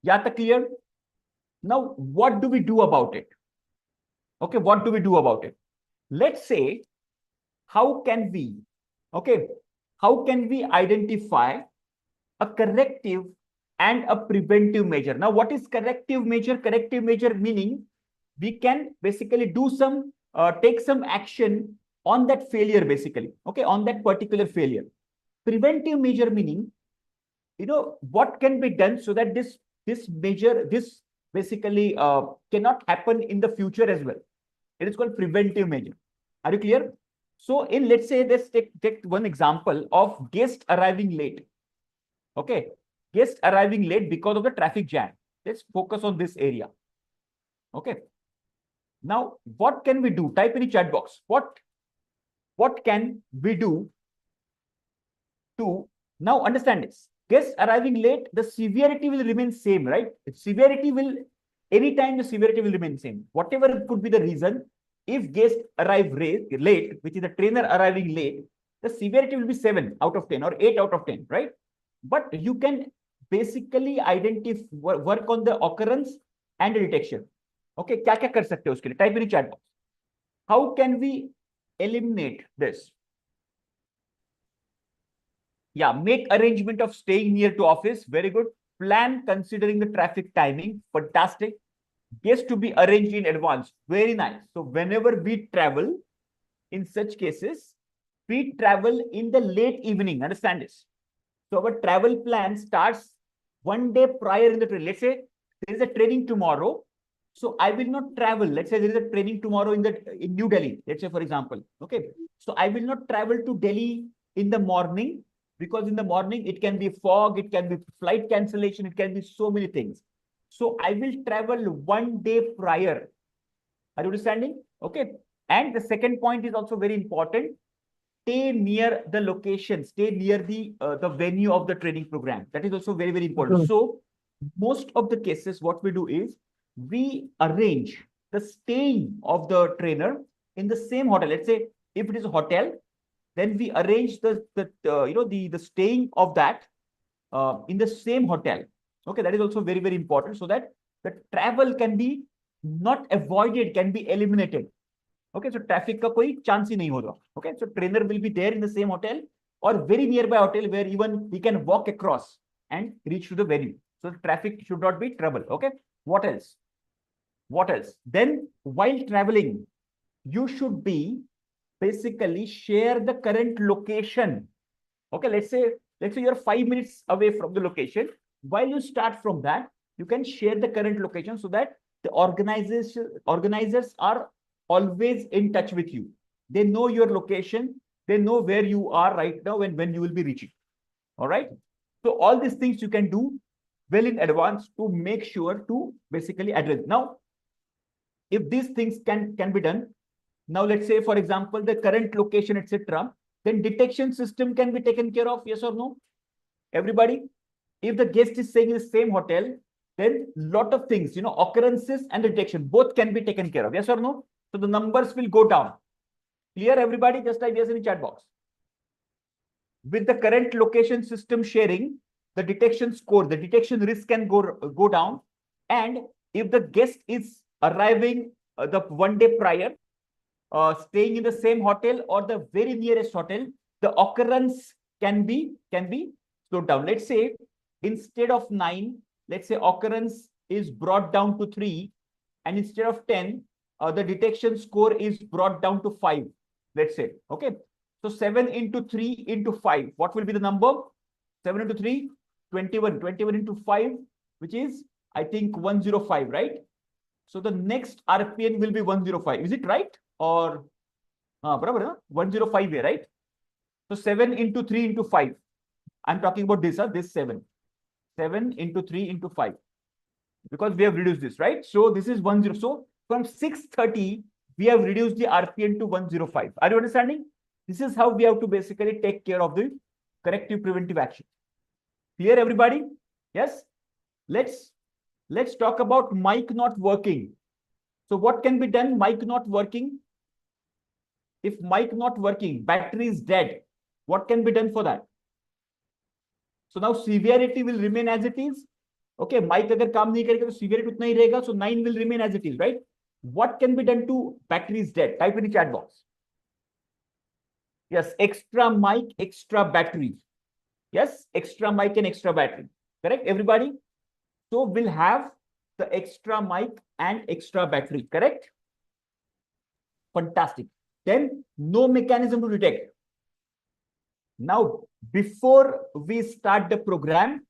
Yeah, clear? Now, what do we do about it? Okay, what do we do about it? Let's say, how can we identify a corrective and a preventive measure? Now, what is corrective measure? Corrective measure meaning we can basically do some take some action on that failure, basically, okay, on that particular failure. Preventive measure meaning, what can be done so that this basically cannot happen in the future as well. It is called preventive measure. Are you clear? So let's say, let's take one example of guest arriving late. Okay, guest arriving late because of the traffic jam. Let's focus on this area. Okay. Now, what can we do? Type in the chat box. What can we do to now understand this? Guests arriving late, the severity will remain same, right? Anytime the severity will remain same. Whatever could be the reason, if guests arrive late, which is the trainer arriving late, the severity will be 7 out of 10 or 8 out of 10, right? But you can basically work on the occurrence and the detection. Okay, क्या कर सकते हो उसके लिए? Type in the chat box. How can we eliminate this? Yeah, make arrangement of staying near to office. Very good. Plan considering the traffic timing. Fantastic. Guests to be arranged in advance. Very nice. So whenever we travel, in such cases, we travel in the late evening. Understand this? So our travel plan starts one day prior in the train. Let's say there is a training tomorrow. So I will not travel. Let's say there is a training tomorrow in New Delhi. Let's say, for example. Okay. So I will not travel to Delhi in the morning, because in the morning it can be fog, it can be flight cancellation, it can be so many things. So I will travel one day prior. Are you understanding? Okay. And the second point is also very important. Stay near the location, stay near the venue of the training program. That is also very, very important. So most of the cases, what we do is we arrange the staying of the trainer in the same hotel. Let's say if it is a hotel, then we arrange the staying of that in the same hotel. Okay, that is also very, very important, so that the travel can be not avoided, can be eliminated. Okay, so traffic ka koi chance hi nahi hoga. Okay, so trainer will be there in the same hotel or very nearby hotel where even he can walk across and reach to the venue. So the traffic should not be trouble. Okay, what else? What else? Then while traveling, you should be basically share the current location. Okay, let's say you're 5 minutes away from the location. While you start from that, you can share the current location so that the organizers are always in touch with you. They know your location. They know where you are right now and when you will be reaching. All right. So all these things you can do well in advance to make sure to basically address. Now, if these things can be done, now let's say, for example, the current location, etc., then detection system can be taken care of. Yes or no? Everybody? If the guest is staying in the same hotel, then lot of things, occurrences and detection, both can be taken care of. Yes or no? So the numbers will go down. Clear, everybody? Just type yes in the chat box. With the current location system sharing, the detection score, the detection risk can go down. And if the guest is arriving the one day prior, staying in the same hotel or the very nearest hotel, the occurrence can be slowed down. Let's say instead of 9, let's say occurrence is brought down to 3, and instead of 10, the detection score is brought down to 5. Let's say, okay. So 7 into 3 into 5, what will be the number? 7 into 3, 21. 21 into 5, which is, I think, 105, right? So the next RPN will be 105. Is it right? Or 105 here, right? So 7 into 3 into 5. I'm talking about this, this 7. 7 into 3 into 5. Because we have reduced this, right? So this is 10. So from 630, we have reduced the RPN to 105. Are you understanding? This is how we have to basically take care of the corrective preventive action. Clear, everybody? Yes? Let's talk about mic not working. So what can be done? Mic not working. If mic not working, battery is dead, what can be done for that? So now severity will remain as it is. Okay, mic agar kaam nahi karega, so severity utna hi rahega. So 9 will remain as it is, right? What can be done to battery is dead? Type in the chat box. Yes, extra mic, extra battery. Yes, extra mic and extra battery. Correct, everybody? So we'll have the extra mic and extra battery. Correct? Fantastic. Then no mechanism to detect. Now, before we start the program,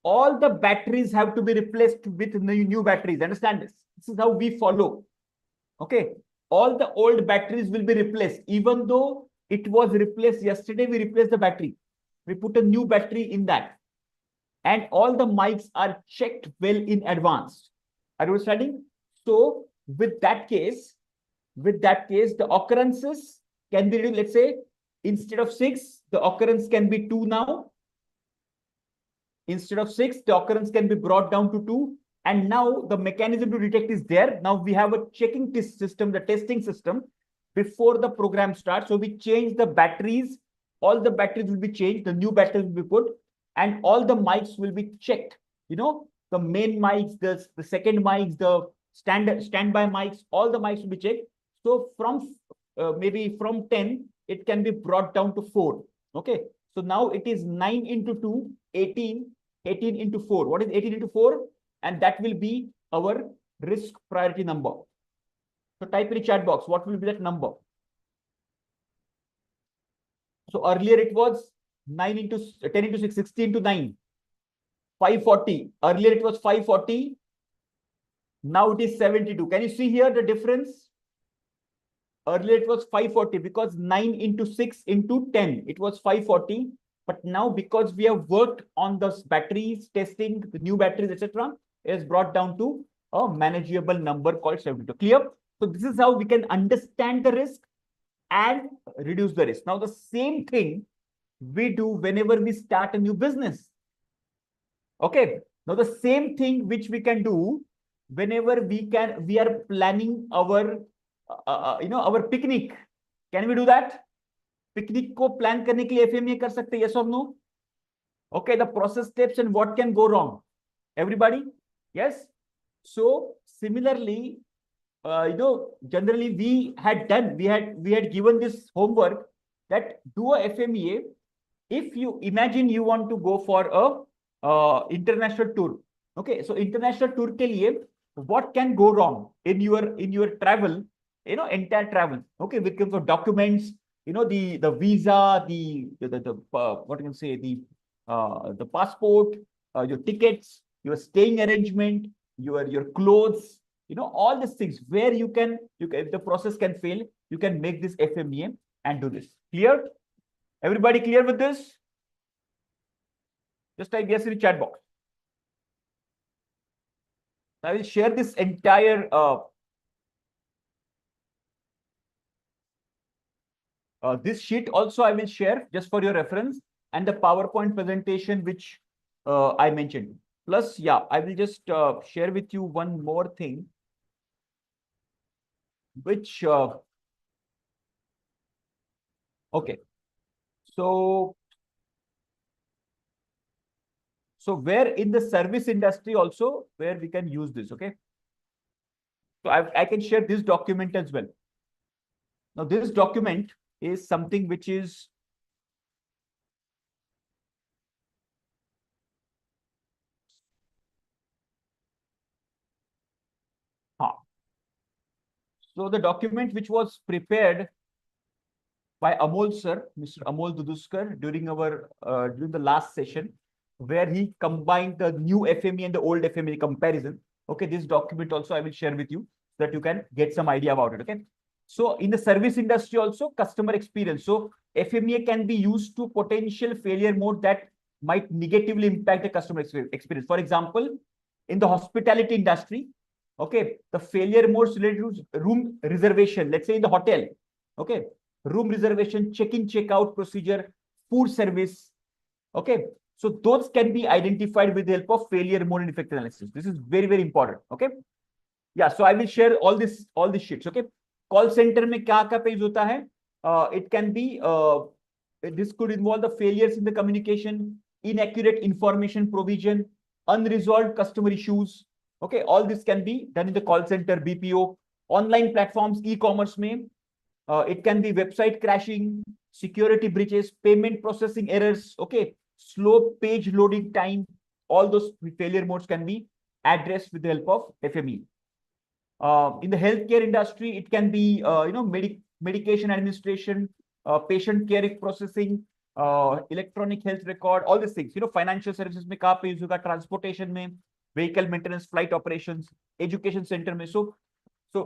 all the batteries have to be replaced with new batteries. Understand this? This is how we follow. Okay. All the old batteries will be replaced. Even though it was replaced yesterday, we replaced the battery. We put a new battery in that. And all the mics are checked well in advance. Are you understanding? So with that case, the occurrences can be, let's say, instead of 6, the occurrence can be 2 now. Instead of 6, the occurrence can be brought down to 2. And now the mechanism to detect is there. Now we have a checking test system, the testing system, before the program starts. So we change the batteries. All the batteries will be changed. The new batteries will be put. And all the mics will be checked. The main mics, the second mics, the standby mics, all the mics will be checked. So from maybe from 10, it can be brought down to 4. Okay. So now it is 9 into 2, 18, 18 into 4. What is 18 into 4? And that will be our risk priority number. So type in the chat box, what will be that number? So earlier it was 9 into 10 into 6, 60 into 9, 540. Earlier it was 540. Now it is 72. Can you see here the difference? Earlier it was 540 because 9 into 6 into 10, it was 540. But now because we have worked on those batteries, testing the new batteries, etc., it is brought down to a manageable number called 72. Clear? So this is how we can understand the risk and reduce the risk. Now the same thing we do whenever we start a new business. Okay. Now the same thing which we can do whenever we are planning our our picnic. Can we do that? Picnic को plan करने के लिए FMEA कर सकते हैं, yes or no? Okay, the process steps and what can go wrong. Everybody? Yes? So similarly, generally we had given this homework that do a FMEA. If you imagine you want to go for a international tour. Okay, so international tour ke liye, what can go wrong in your travel, entire travel. Okay, with terms of documents, the visa, the what you can say, the passport, your tickets, your staying arrangement, your clothes, all these things where you can if the process can fail, you can make this FMEA and do this. Clear? Everybody clear with this? Just type yes in the chat box. I will share this entire this sheet also I will share just for your reference, and the PowerPoint presentation which I mentioned. Plus, yeah, I will just share with you one more thing, which, okay. So where in the service industry also, where we can use this, okay? So I can share this document as well. Now, this document is something which is, so the document which was prepared by Amol sir, Mr. Amol Duduskar, during the last session, where he combined the new FME and the old FME comparison. Okay, this document also I will share with you so that you can get some idea about it. Okay, so in the service industry also, customer experience. So FMEA can be used to potential failure mode that might negatively impact the customer experience. For example, in the hospitality industry, okay, the failure modes related to room reservation. Let's say in the hotel, okay, room reservation, check-in, check-out procedure, food service. Okay, so those can be identified with the help of failure mode and effect analysis. This is very, very important. Okay, yeah. So I will share all these sheets. Okay, call center में क्या page होता है? It can be this could involve the failures in the communication, inaccurate information provision, unresolved customer issues. Okay, all this can be done in the call center, BPO, online platforms, e-commerce में. It can be website crashing, security breaches, payment processing errors, okay, slow page loading time. All those failure modes can be addressed with the help of FME. In the healthcare industry, it can be, medication administration, patient care processing, electronic health record, all these things. Financial services में कहाँ पे use होगा, transportation में, vehicle maintenance, flight operations, education center में. So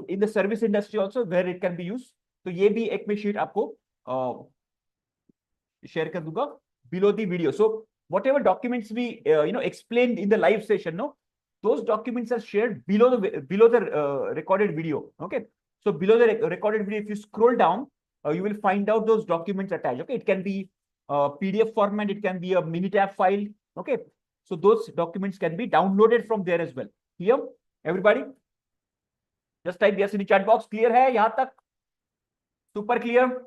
in the service industry also where it can be used. तो ये भी एक में sheet आपको share कर दूंगा below the video. So whatever documents we explained in the live session, no, those documents are shared below the recorded video. Okay, so below the recorded video, if you scroll down, you will find out those documents attached. Okay, it can be PDF format, it can be a Minitab file. Okay, so those documents can be downloaded from there as well. Here, everybody, just type yes in the chat box. Clear है यहाँ तक? Super clear?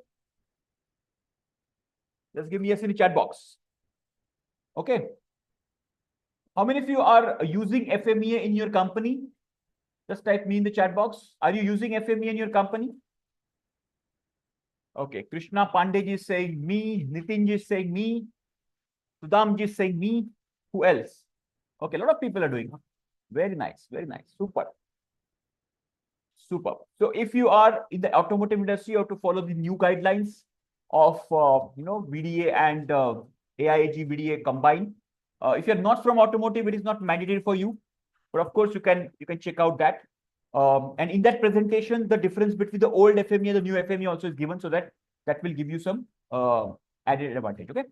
Just give me yes in the chat box. Okay. How many of you are using FMEA in your company? Just type me in the chat box. Are you using FMEA in your company? Okay. Krishna Pandey ji is saying me. Nitin ji is saying me. Sudham ji is saying me. Who else? Okay. A lot of people are doing. Very nice. Very nice. Super. Super. So if you are in the automotive industry, you have to follow the new guidelines of VDA and AIAG VDA combined. If you're not from automotive, it is not mandatory for you, but of course you can check out that. And in that presentation, the difference between the old FME and the new FME also is given, so that will give you some added advantage. Okay,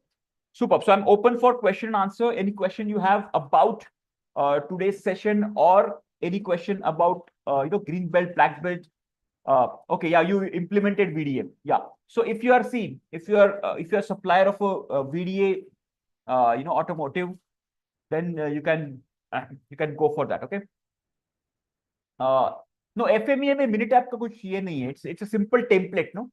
super. So I'm open for question and answer. Any question you have about today's session, or any question about green belt, black belt? Okay, yeah, you implemented VDA. Yeah. So if you are a supplier of a VDA, automotive, then you can go for that. Okay. No, FMEA में Minitab का कुछ ये नहीं है. It's a simple template. No,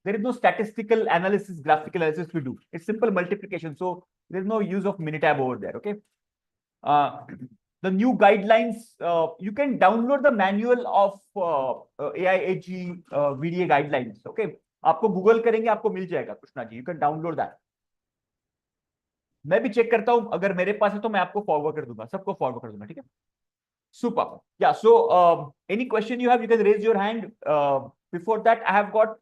there is no statistical analysis, graphical analysis we do. It's simple multiplication. So there's no use of Minitab over there. Okay. The new guidelines, you can download the manual of AIAG VDA guidelines. Okay, आपको Google करेंगे आपको मिल जाएगा Krishna ji. You can download that. मैं भी check करता हूं, अगर मेरे पास है तो मैं आपको फॉरवर्ड कर दूंगा, सबको फॉरवर्ड कर दूंगा. ठीक है, super. Yeah, so any question you have, you can raise your hand. Before that, I have got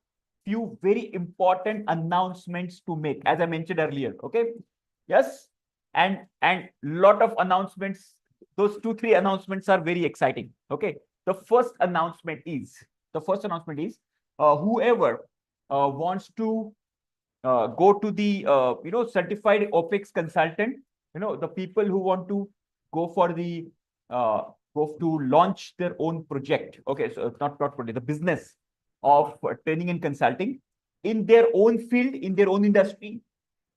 few very important announcements to make, as I mentioned earlier. Okay, yes, and lot of announcements. Those 2-3 announcements are very exciting. Okay, the first announcement is whoever wants to go to the certified OPEX consultant, the people who want to go for the go to launch their own project. Okay, so not project, the business of training and consulting in their own field, in their own industry,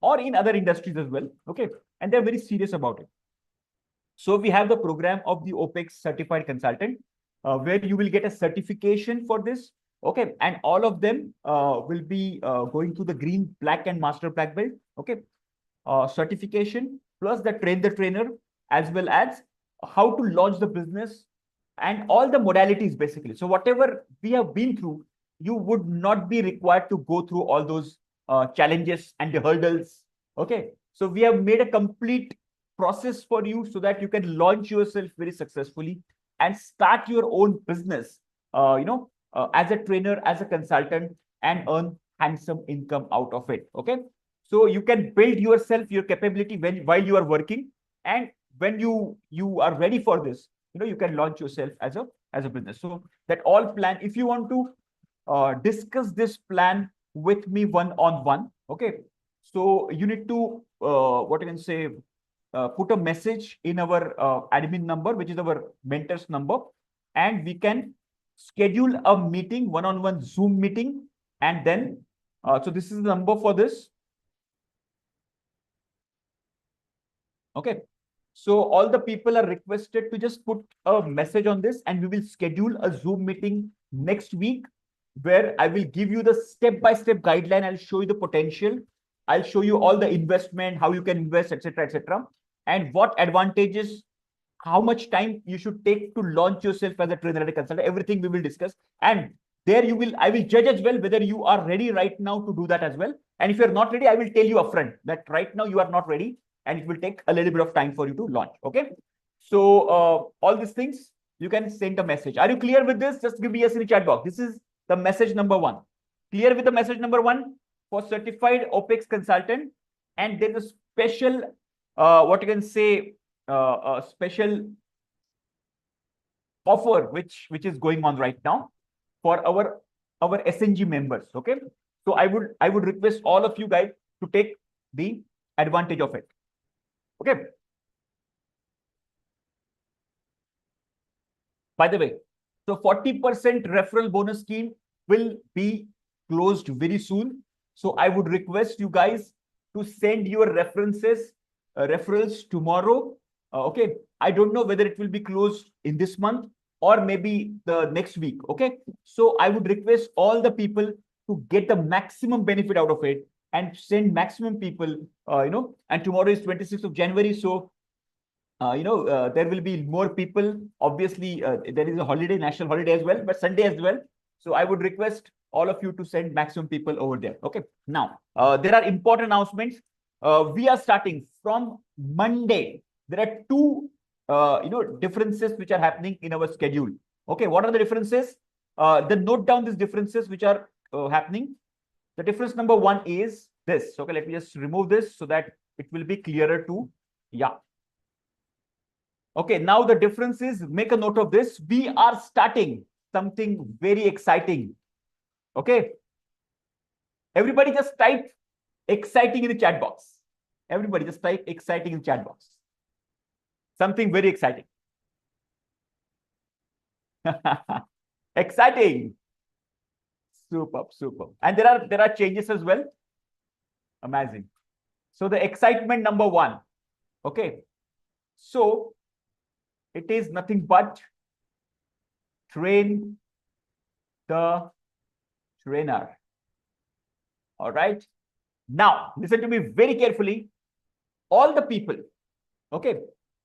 or in other industries as well. Okay, and they're very serious about it. So we have the program of the OPEX certified consultant, where you will get a certification for this. Okay, and all of them will be going to the green, black, and master black belt. Okay, certification plus the train the trainer, as well as how to launch the business and all the modalities basically. So whatever we have been through, you would not be required to go through all those challenges and the hurdles. Okay, so we have made a complete process for you so that you can launch yourself very successfully and start your own business, as a trainer, as a consultant, and earn handsome income out of it. Okay, so you can build yourself, your capability while you are working, and when you are ready for this, you can launch yourself as a business. So that all plan, if you want to discuss this plan with me one-on-one, okay, so you need to what you can say, put a message in our admin number, which is our mentor's number, and we can schedule a meeting, one-on-one Zoom meeting. And then so this is the number for this. Okay, so all the people are requested to just put a message on this, and we will schedule a Zoom meeting next week where I will give you the step-by-step guideline. I'll show you the potential. I'll show you all the investment, how you can invest, etc., and what advantages, how much time you should take to launch yourself as a trainer and a consultant. Everything we will discuss. And there I will judge as well whether you are ready right now to do that as well. And if you're not ready, I will tell you upfront that right now you are not ready, and it will take a little bit of time for you to launch. Okay, so all these things you can send a message. Are you clear with this? Just give me yes in the chat box. This is the message number 1. Clear with the message number 1 for certified OPEX consultant. And there's a special what you can say, a special offer which is going on right now for our SNG members. Okay, so I would request all of you guys to take the advantage of it. Okay. By the way, so 40% referral bonus scheme will be closed very soon. So I would request you guys to send your referrals tomorrow. Okay, I don't know whether it will be closed in this month or maybe the next week. Okay, so I would request all the people to get the maximum benefit out of it and send maximum people, and tomorrow is 26th of January. So, there will be more people. Obviously, there is a holiday, national holiday as well, but Sunday as well. So I would request all of you to send maximum people over there. Okay. Now, there are important announcements. We are starting from Monday. There are two, differences which are happening in our schedule. Okay. What are the differences? Then note down these differences which are happening. The difference number 1 is this. Okay, let me just remove this so that it will be clearer to, yeah. Okay, now the difference is, make a note of this. We are starting something very exciting. Okay. Everybody just type exciting in the chat box. Everybody just type exciting in the chat box. Something very exciting. Exciting. Superb, superb. And there are changes as well. Amazing. So the excitement number 1. Okay. So it is nothing but train the trainer. All right. Now listen to me very carefully. All the people. Okay.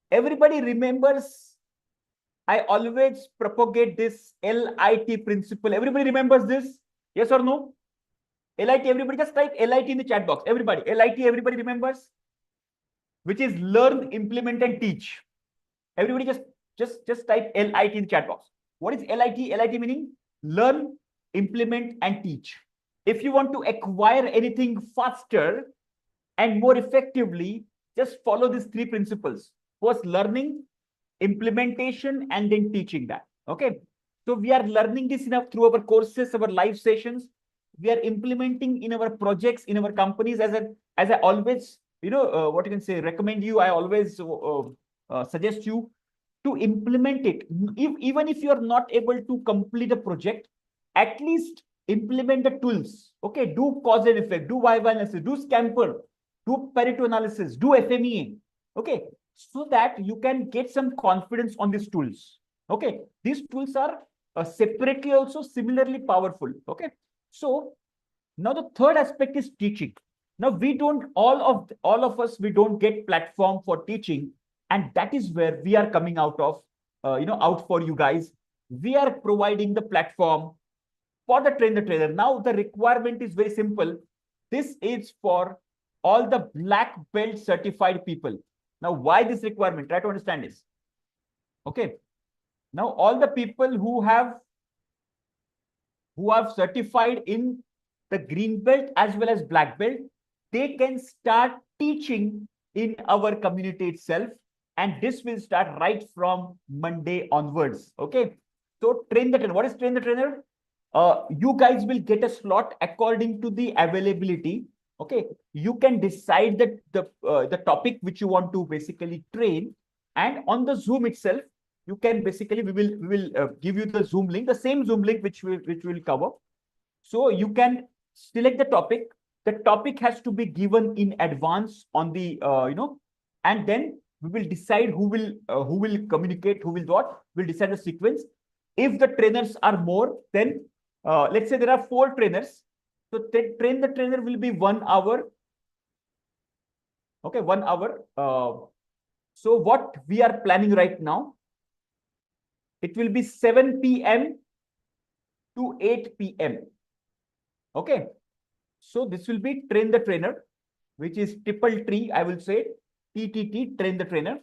Everybody remembers, I always propagate this LIT principle. Everybody remembers this? Yes or no? LIT, everybody just type LIT in the chat box. Everybody, LIT, everybody remembers? Which is learn, implement, and teach. Everybody just type LIT in the chat box. What is LIT? LIT meaning learn, implement, and teach. If you want to acquire anything faster and more effectively, just follow these 3 principles. First, learning, implementation, and then teaching that. Okay. So we are learning this through our courses, our live sessions. We are implementing in our projects, in our companies, as I always, what you can say, recommend you. I always suggest you to implement it. Even if you are not able to complete a project, at least implement the tools. Okay, do cause and effect, do vibe analysis, do scamper, do Pareto analysis, do FMEA. Okay, so that you can get some confidence on these tools. Okay, these tools are separately also similarly powerful. Okay, so now the third aspect is teaching. Now we don't all of us, we don't get platform for teaching, and that is where we are coming out of, out for you guys. We are providing the platform for the train the trainer. Now the requirement is very simple. This is for all the black belt certified people. Now, why this requirement? Try to understand this. Okay. Now, all the people who have certified in the green belt as well as black belt, they can start teaching in our community itself, and this will start right from Monday onwards. Okay. So train the trainer. What is train the trainer? You guys will get a slot according to the availability. Okay, you can decide that the topic which you want to basically train, and on the Zoom itself, you can basically we will give you the Zoom link, the same Zoom link which will cover. So you can select the topic. The topic has to be given in advance on the and then we will decide who will communicate, who will what. We'll decide the sequence. If the trainers are more, then let's say there are 4 trainers. So train the trainer will be 1 hour. Okay, 1 hour. So what we are planning right now, it will be 7 p.m. to 8 p.m. Okay. So this will be train the trainer, which is triple T, I will say, TTT, train the trainer.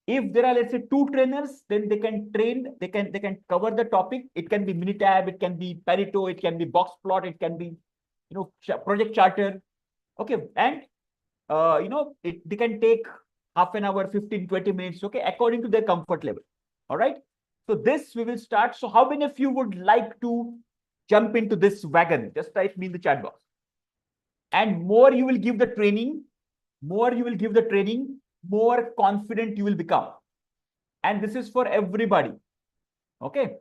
If there are, let's say, 2 trainers, then they can train, they can cover the topic. It can be Minitab, it can be Pareto, it can be box plot, it can be, project charter. Okay. And, they can take half an hour, 15, 20 minutes, okay, according to their comfort level. All right. So this we will start. So how many of you would like to jump into this wagon? Just type me in the chat box. And more you will give the training, more confident you will become. And this is for everybody. Okay.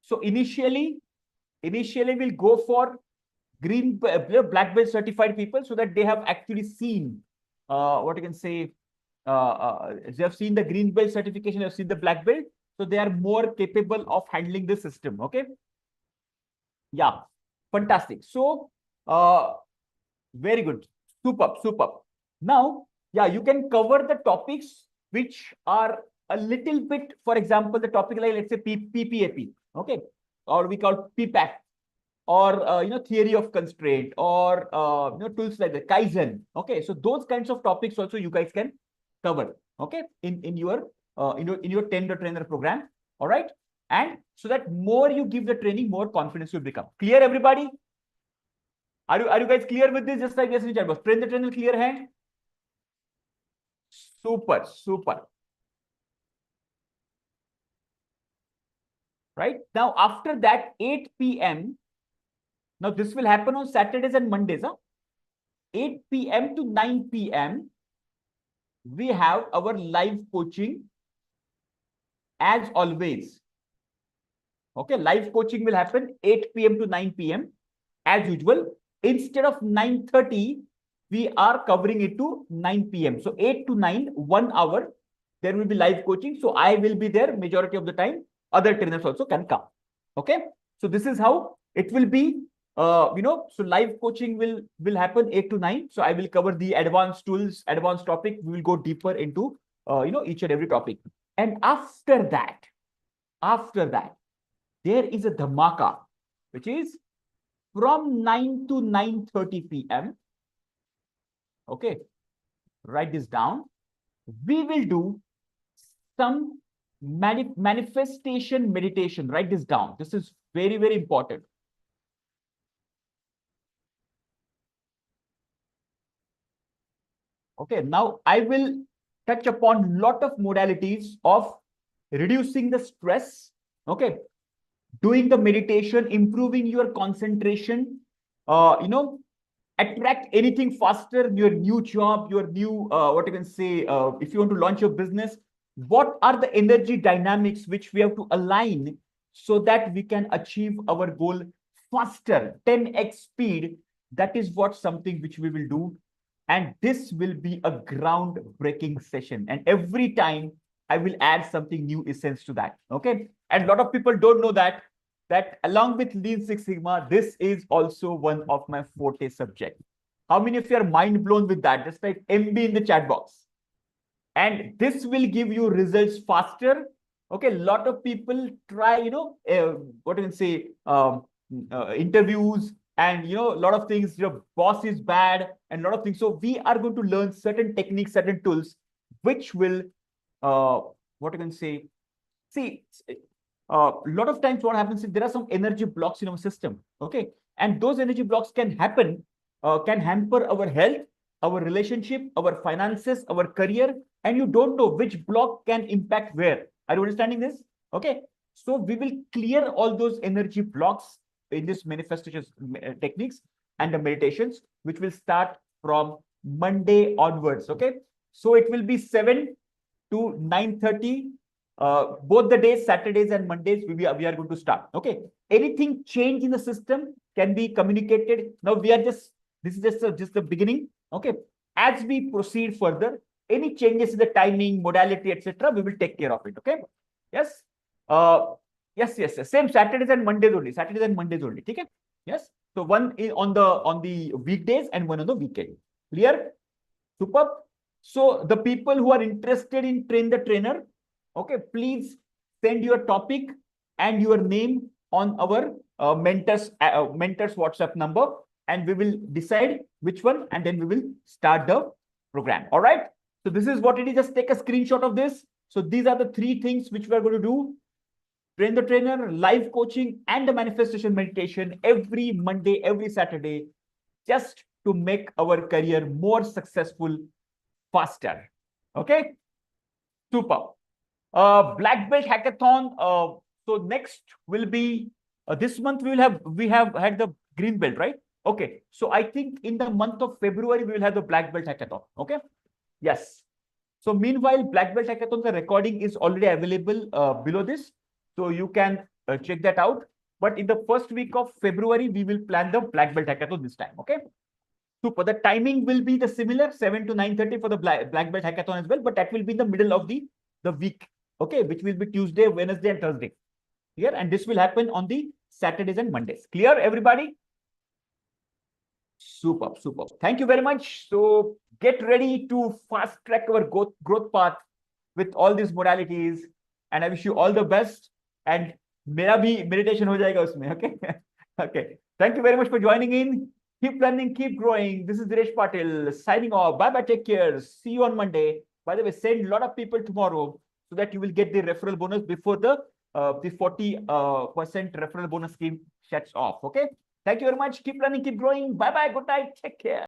So initially we'll go for green, black belt certified people, so that they have actually seen what you can say. They have seen the green belt certification, they have seen the black belt, so they are more capable of handling the system. Okay. Yeah, fantastic. So very good. Superb. Now, yeah, you can cover the topics which are a little bit, for example, the topic like, let's say, PPAP, okay, or we call PPAC, or theory of constraint, or tools like the Kaizen. Okay, so those kinds of topics also you guys can cover. Okay, in your tender trainer program. All right, and so that more you give the training, more confidence will become. Clear, everybody? Are you guys clear with this? Just like yes, in chat box. Train the trainer, clear hand. Super. Right now, after that, 8 p.m. Now this will happen on Saturdays and Mondays. 8 p.m. to 9 p.m. we have our live coaching as always. Okay, live coaching will happen 8 p.m. to 9 p.m. as usual. Instead of 9:30, we are covering it to 9 p.m. So 8 to 9, 1 hour, there will be live coaching. So I will be there majority of the time. Other trainers also can come. Okay. So this is how it will be. So live coaching will happen 8 to 9. So I will cover the advanced tools, advanced topic. We will go deeper into each and every topic. And after that, there is a dhamaka, which is from 9 to 9:30 p.m. Okay, write this down. We will do some manifestation meditation. Write this down. This is very, very important. Okay, now I will touch upon lot of modalities of reducing the stress. Okay, doing the meditation, improving your concentration, attract anything faster, your new job, your new, what you can say, if you want to launch your business, what are the energy dynamics which we have to align so that we can achieve our goal faster, 10x speed. That is what something which we will do And this will be a groundbreaking session. And every time I will add something new essence to that. Okay. And a lot of people don't know that along with Lean Six Sigma, this is also one of my forte subject. How many of you are mind blown with that? Just type MB in the chat box. And this will give you results faster. Okay, a lot of people try, what you can say, interviews, and a lot of things. Your boss is bad, and a lot of things. So we are going to learn certain techniques, certain tools, which will, what you can say, see. A lot of times what happens is there are some energy blocks in our system. Okay, and those energy blocks can hamper our health, our relationship, our finances, our career, and you don't know which block can impact where. Are you understanding this? Okay. So we will clear all those energy blocks in this manifestation techniques and the meditations, which will start from Monday onwards. Okay. So it will be 7 to 9:30. Both the days, Saturdays and Mondays, we are going to start. Okay. Anything change in the system can be communicated. Now this is just the beginning. Okay. As we proceed further, any changes in the timing, modality, etc., we will take care of it. Okay. Yes. Yes. Same Saturdays and Mondays only. Saturdays and Mondays only. Okay. Yes. So one on the weekdays and one on the weekend. Clear? Superb. So the people who are interested in Train the Trainer, okay, please send your topic and your name on our mentors WhatsApp number, and we will decide which one, and then we will start the program. All right. So this is what it is. Just take a screenshot of this. So these are the 3 things which we are going to do: Train the Trainer, live coaching, and the manifestation meditation every Monday, every Saturday, just to make our career more successful faster. Okay. Super. Black belt hackathon. So next will be this month. We have had the green belt, right? Okay. So I think in the month of February we will have the black belt hackathon. Okay. Yes. So meanwhile, black belt hackathon, the recording is already available below this, so you can check that out. But in the first week of February, we will plan the black belt hackathon this time. Okay. So for the timing will be the similar 7 to 9:30 for the black belt hackathon as well, but that will be in the middle of the week. Okay, which will be Tuesday, Wednesday, and Thursday. Clear? And this will happen on the Saturdays and Mondays. Clear, everybody? Super. Thank you very much. So get ready to fast track our growth path with all these modalities. And I wish you all the best. And mera bhi meditation ho jayega usme. Okay. Okay. Thank you very much for joining in. Keep learning, keep growing. This is Dinesh Patil signing off. Bye bye. Take care. See you on Monday. By the way, send a lot of people tomorrow so that you will get the referral bonus before the 40% referral bonus scheme shuts off. Okay. Thank you very much. Keep learning, keep growing. Bye bye. Good night. Take care.